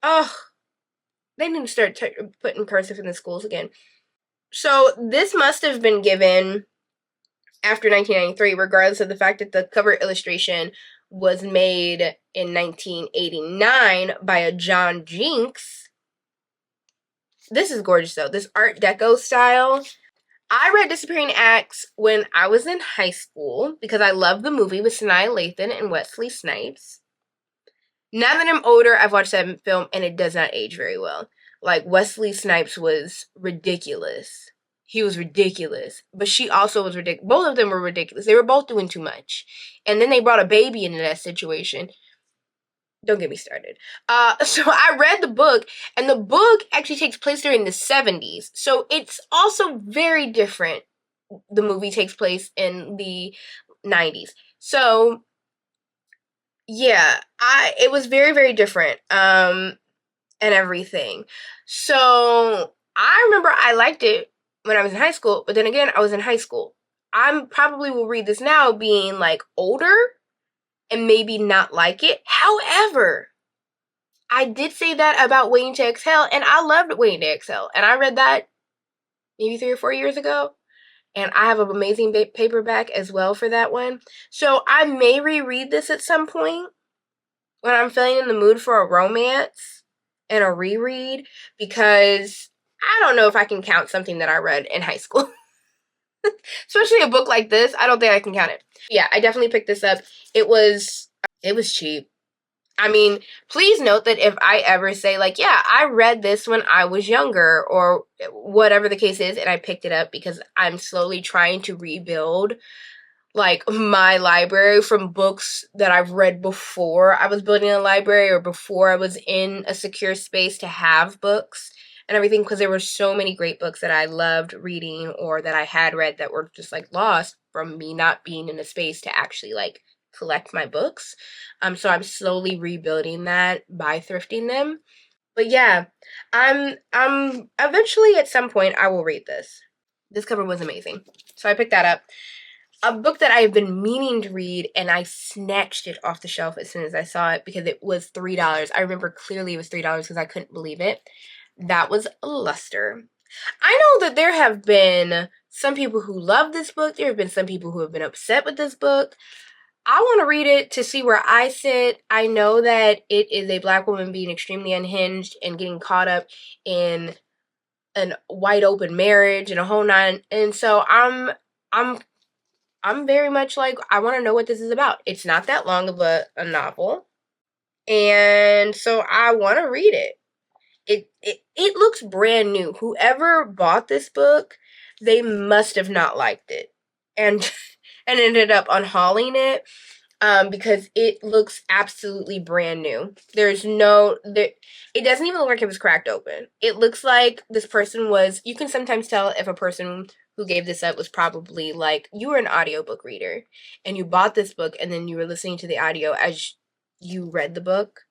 Ugh. They need to start putting cursive in the schools again. So, this must have been given after 1993, regardless of the fact that the cover illustration was made in 1989 by a John Jinks. This is gorgeous, though. This Art Deco style. I read Disappearing Acts when I was in high school because I love the movie with Sanaa Lathan and Wesley Snipes. Now that I'm older, I've watched that film and it does not age very well. Like, Wesley Snipes was ridiculous. He was ridiculous. But she also was ridiculous. Both of them were ridiculous. They were both doing too much. And then they brought a baby into that situation. Don't get me started. So I read the book, and the book actually takes place during the 70s. So it's also very different. The movie takes place in the 90s. So, yeah, it was very, very different, and everything. So I remember I liked it when I was in high school, but then again, I was in high school. I probably will read this now being, like, older, and maybe not like it. However, I did say that about Waiting to Exhale, and I loved Waiting to Exhale. And I read that maybe 3 or 4 years ago. And I have an amazing paperback as well for that one. So I may reread this at some point. when I'm feeling in the mood for a romance and a reread, because I don't know if I can count something that I read in high school. Especially a book like this, I don't think I can count it. Yeah, I definitely picked this up. It was cheap. I mean, please note that if I ever say, like, yeah, I read this when I was younger, or whatever the case is, and I picked it up because I'm slowly trying to rebuild, like, my library from books that I've read before I was building a library, or before I was in a secure space to have books and everything, because there were so many great books that I loved reading, or that I had read, that were just, like, lost from me not being in a space to actually, like, collect my books. So I'm slowly rebuilding that by thrifting them. But yeah, I'm eventually, at some point, I will read this. This cover was amazing. So I picked that up. A book that I've been meaning to read, and I snatched it off the shelf as soon as I saw it because it was $3. I remember clearly it was $3 because I couldn't believe it. That was Luster. I know that there have been some people who love this book. There have been some people who have been upset with this book. I want to read it to see where I sit. I know that it is a Black woman being extremely unhinged and getting caught up in an wide open marriage and a whole nine. And so I'm very much like, I want to know what this is about. It's not that long of a novel. And so I want to read it. It looks brand new. Whoever bought this book, they must have not liked it. And ended up unhauling it. Because it looks absolutely brand new. It doesn't even look like it was cracked open. It looks like this person was, you can sometimes tell if a person who gave this up was probably like, you were an audiobook reader and you bought this book and then you were listening to the audio as you read the book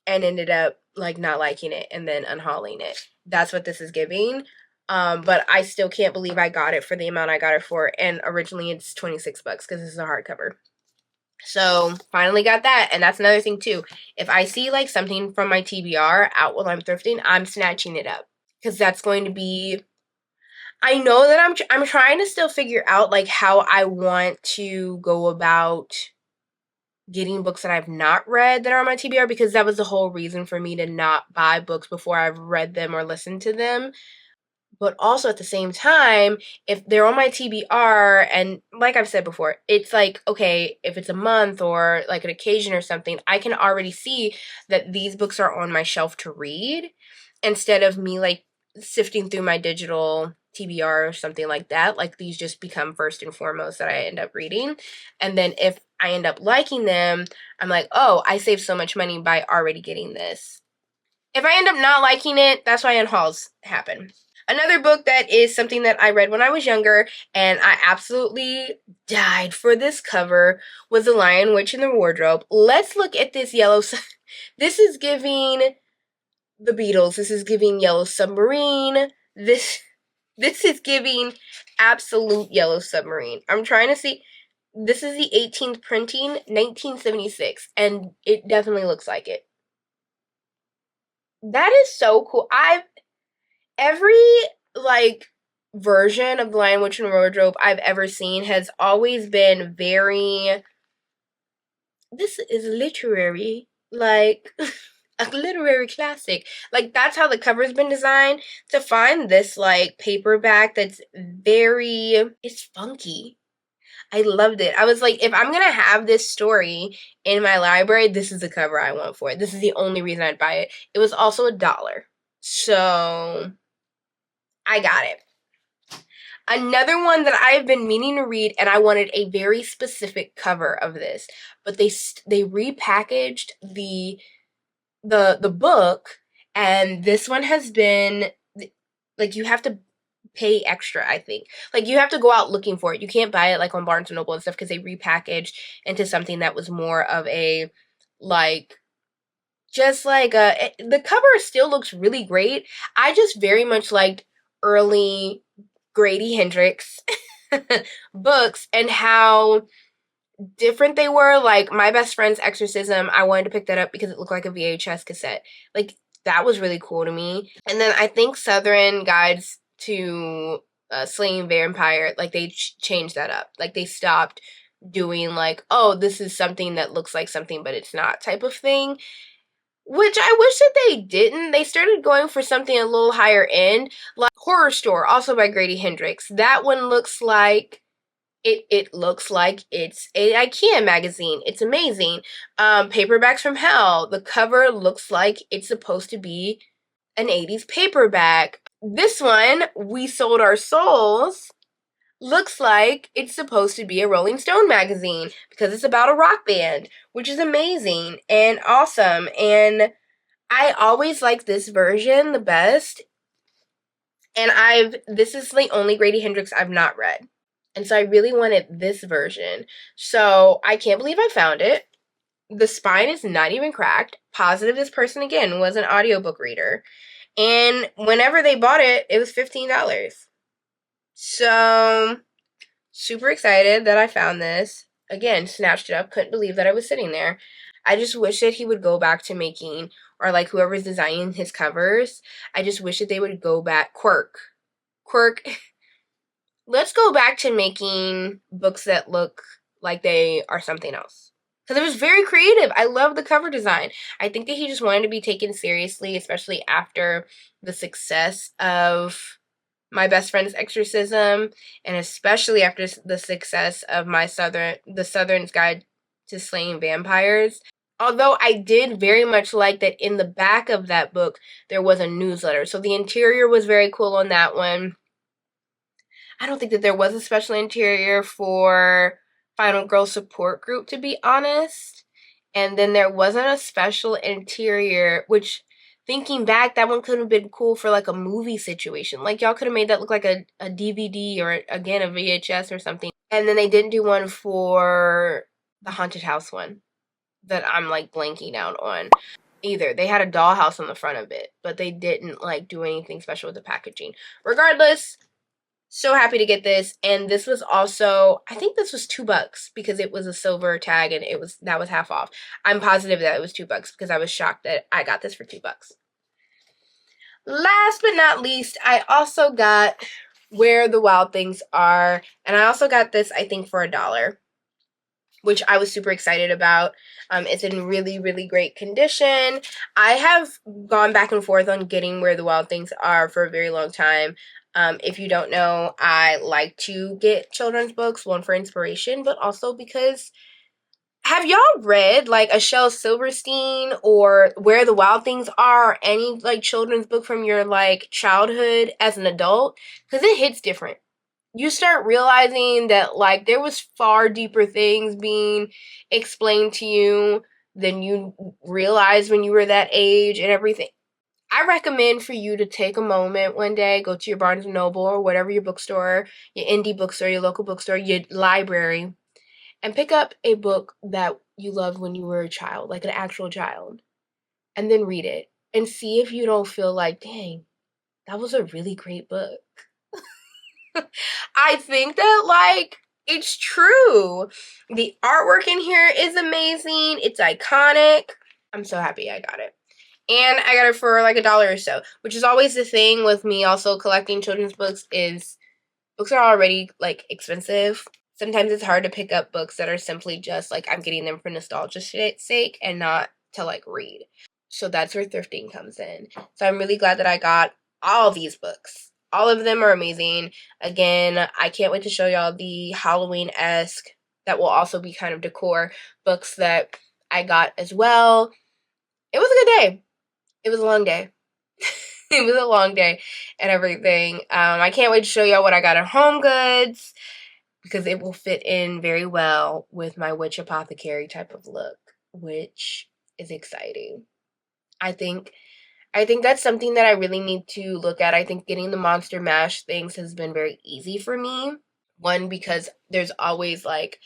and ended up like not liking it and then unhauling it. That's what this is giving. But I still can't believe I got it for the amount I got it for, and originally it's $26 because this is a hardcover. So finally got that, and that's another thing too. If I see like something from my TBR out while I'm thrifting, I'm snatching it up because that's going to be. I know that I'm trying to still figure out like how I want to go about getting books that I've not read that are on my TBR, because that was the whole reason for me to not buy books before I've read them or listened to them. But also at the same time, if they're on my TBR, and like I've said before, it's like, okay, if it's a month or like an occasion or something, I can already see that these books are on my shelf to read instead of me like sifting through my digital TBR or something like that. Like these just become first and foremost that I end up reading. And then if I end up liking them, I'm like, oh, I saved so much money by already getting this. If I end up not liking it, that's why unhauls happen. Another book that is something that I read when I was younger, and I absolutely died for this cover, was The Lion, Witch, and the Wardrobe. Let's look at this yellow. This is giving the Beatles. This is giving Yellow Submarine. This is giving absolute Yellow Submarine. I'm trying to see. This is the 18th printing, 1976, and it definitely looks like it. That is so cool. Every like version of The Lion, Witch, and Wardrobe I've ever seen has always been very, this is literary, like a literary classic. Like that's how the cover's been designed. To find this like paperback that's it's funky. I loved it. I was like, if I'm gonna have this story in my library, this is the cover I want for it. This is the only reason I'd buy it. It was also $1. So I got it. Another one that I've been meaning to read, and I wanted a very specific cover of this, but they repackaged the book, and this one has been like, you have to pay extra, I think. Like you have to go out looking for it. You can't buy it like on Barnes & Noble and stuff because they repackaged into something that was more of a like just like the cover still looks really great. I just very much liked early Grady Hendrix books and how different they were. Like My Best Friend's Exorcism, I wanted to pick that up because it looked like a VHS cassette. Like that was really cool to me. And then I think Southern Guides to Slaying Vampire, like they changed that up. Like they stopped doing like, oh, this is something that looks like something but it's not type of thing, which I wish that they didn't. They started going for something a little higher end, like Horror Store, also by Grady Hendrix. That one looks like it looks like it's a IKEA magazine. It's amazing. Paperbacks from Hell. The cover looks like it's supposed to be an 80s paperback. This one, We Sold Our Souls, looks like it's supposed to be a Rolling Stone magazine because it's about a rock band, which is amazing and awesome. And I always like this version the best. And this is the only Grady Hendrix I've not read. And so I really wanted this version. So I can't believe I found it. The spine is not even cracked. Positive this person, again, was an audiobook reader. And whenever they bought it, it was $15. So, super excited that I found this. Again, snatched it up. Couldn't believe that I was sitting there. I just wish that he would go back to making, or like whoever's designing his covers, I just wish that they would go back. Quirk. Let's go back to making books that look like they are something else. Because it was very creative. I love the cover design. I think that he just wanted to be taken seriously, especially after the success of My Best Friend's Exorcism, and especially after the success of The Southern's Guide to Slaying Vampires. Although I did very much like that in the back of that book, there was a newsletter. So the interior was very cool on that one. I don't think that there was a special interior for Final Girl Support Group, to be honest. And then there wasn't a special interior, which, thinking back, that one could have been cool for like a movie situation. Like, y'all could have made that look like a DVD or, again, a VHS or something. And then they didn't do one for the Haunted House one that I'm like blanking out on either. They had a dollhouse on the front of it, but they didn't like do anything special with the packaging. Regardless, so happy to get this. And this was also, I think this was $2 because it was a silver tag and that was half off. I'm positive that it was $2 because I was shocked that I got this for $2. Last but not least, I also got Where the Wild Things Are, and I also got this, I think, for $1, which I was super excited about. It's in really, really great condition. I have gone back and forth on getting Where the Wild Things Are for a very long time. If you don't know, I like to get children's books, one for inspiration, but also because, have y'all read like a Shel Silverstein or Where the Wild Things Are, or any like children's book from your like childhood as an adult? Because it hits different. You start realizing that like there was far deeper things being explained to you than you realized when you were that age and everything. I recommend for you to take a moment one day, go to your Barnes & Noble or whatever your bookstore, your indie bookstore, your local bookstore, your library, and pick up a book that you loved when you were a child, like an actual child, and then read it and see if you don't feel like, dang, that was a really great book. I think that, like, it's true. The artwork in here is amazing. It's iconic. I'm so happy I got it. And I got it for like $1 or so, which is always the thing with me also collecting children's books, is books are already like expensive. Sometimes it's hard to pick up books that are simply just like I'm getting them for nostalgia's sake and not to like read. So that's where thrifting comes in. So I'm really glad that I got all these books. All of them are amazing. Again, I can't wait to show y'all the Halloween-esque, that will also be kind of decor, books that I got as well. It was a good day. It was a long day. It was a long day and everything. I can't wait to show y'all what I got at HomeGoods, because it will fit in very well with my witch apothecary type of look, which is exciting. I think that's something that I really need to look at. I think getting the Monster Mash things has been very easy for me. One, because there's always like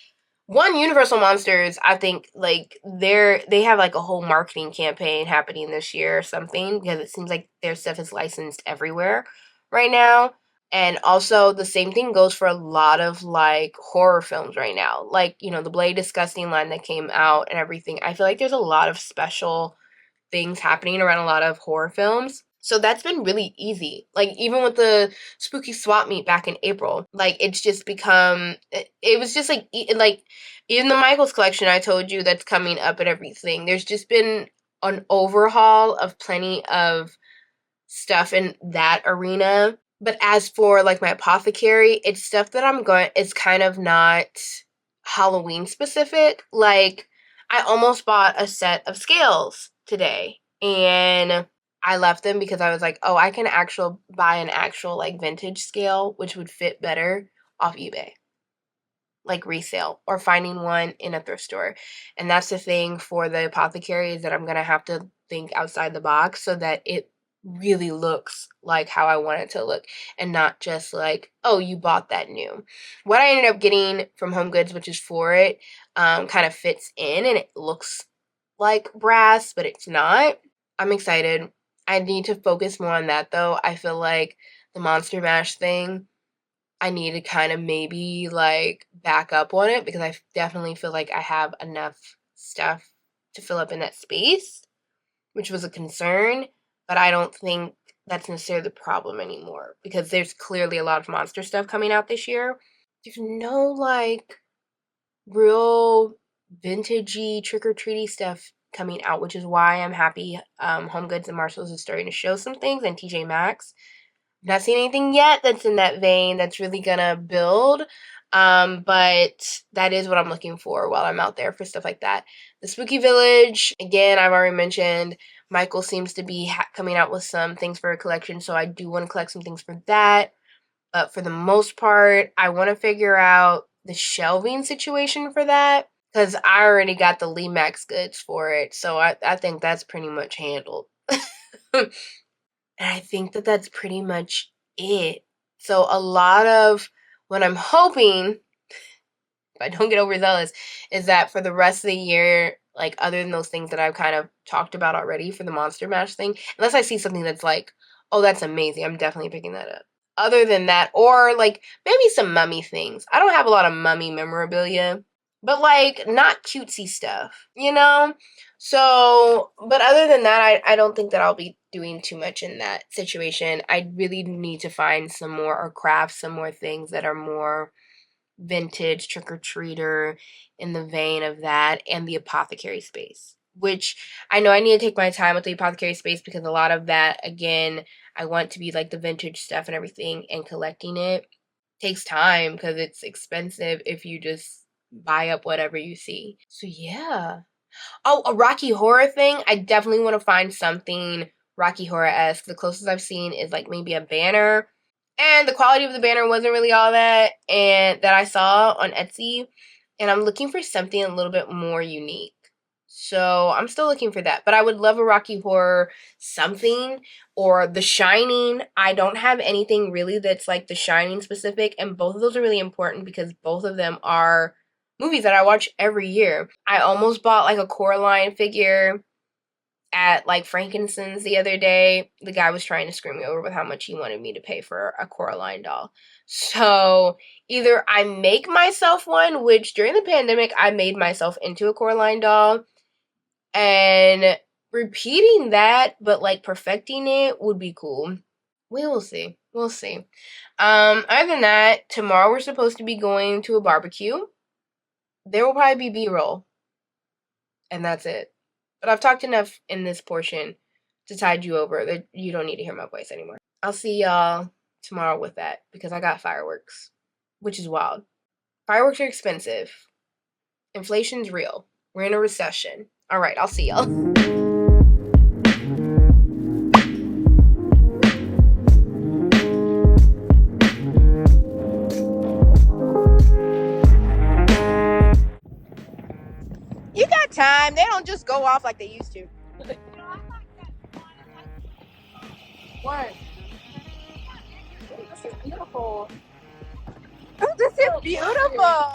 Universal Monsters, I think like they have like a whole marketing campaign happening this year or something, because it seems like their stuff is licensed everywhere right now. And also the same thing goes for a lot of like horror films right now. Like, you know, the Blade Disgusting line that came out and everything. I feel like there's a lot of special things happening around a lot of horror films. So that's been really easy. Like, even with the spooky swap meet back in April, like, it's just become, it was just like even the Michaels collection I told you that's coming up and everything. There's just been an overhaul of plenty of stuff in that arena. But as for like my apothecary, it's stuff that it's kind of not Halloween specific. Like, I almost bought a set of scales today, and I left them because I was like, oh, I can buy an actual like vintage scale, which would fit better off eBay, like resale, or finding one in a thrift store. And that's the thing for the apothecary, is that I'm gonna have to think outside the box so that it really looks like how I want it to look, and not just like, oh, you bought that new. What I ended up getting from HomeGoods, which is for it, kind of fits in, and it looks like brass, but it's not. I'm excited. I need to focus more on that, though. I feel like the Monster Mash thing, I need to kind of maybe like back up on it, because I definitely feel like I have enough stuff to fill up in that space, which was a concern. But I don't think that's necessarily the problem anymore, because there's clearly a lot of monster stuff coming out this year. There's no like real vintagey trick-or-treaty stuff coming out, which is why I'm happy HomeGoods and Marshalls is starting to show some things, and TJ Maxx. I've not seen anything yet that's in that vein that's really gonna build, but that is what I'm looking for while I'm out there for stuff like that. The Spooky Village, again, I've already mentioned, Michael seems to be coming out with some things for a collection, so I do want to collect some things for that. But for the most part, I want to figure out the shelving situation for that, because I already got the Lee Max goods for it, so I think that's pretty much handled. And I think that that's pretty much it. So a lot of what I'm hoping, if I don't get overzealous, is that for the rest of the year, like, other than those things that I've kind of talked about already for the Monster Mash thing, unless I see something that's like, oh, that's amazing, I'm definitely picking that up. Other than that, or like maybe some mummy things. I don't have a lot of mummy memorabilia, but like not cutesy stuff, you know? So, but other than that, I don't think that I'll be doing too much in that situation. I really need to find some more, or craft some more things that are more vintage, trick-or-treater, in the vein of that, and the apothecary space. Which I know I need to take my time with the apothecary space, because a lot of that, again, I want to be like the vintage stuff and everything, and collecting it takes time because it's expensive if you just buy up whatever you see. So yeah. Oh, a Rocky Horror thing. I definitely want to find something Rocky Horror-esque. The closest I've seen is like maybe a banner, and the quality of the banner wasn't really all that, and that I saw on Etsy, and I'm looking for something a little bit more unique. So I'm still looking for that, but I would love a Rocky Horror something, or The Shining. I don't have anything really that's like The Shining specific, and both of those are really important because both of them are movies that I watch every year. I almost bought like a Coraline figure at like Frankincense the other day. The guy was trying to screw me over with how much he wanted me to pay for a Coraline doll. So either I make myself one, which during the pandemic I made myself into a Coraline doll, and repeating that but like perfecting it would be cool. We will see. We'll see. Other than that, tomorrow we're supposed to be going to a barbecue. There will probably be B-roll, and that's it. But I've talked enough in this portion to tide you over that you don't need to hear my voice anymore. I'll see y'all tomorrow with that, because I got fireworks, which is wild. Fireworks are expensive. Inflation's real. We're in a recession. All right, I'll see y'all. You got time. They don't just go off like they used to. What? Ooh, this is beautiful. Oh, this is beautiful.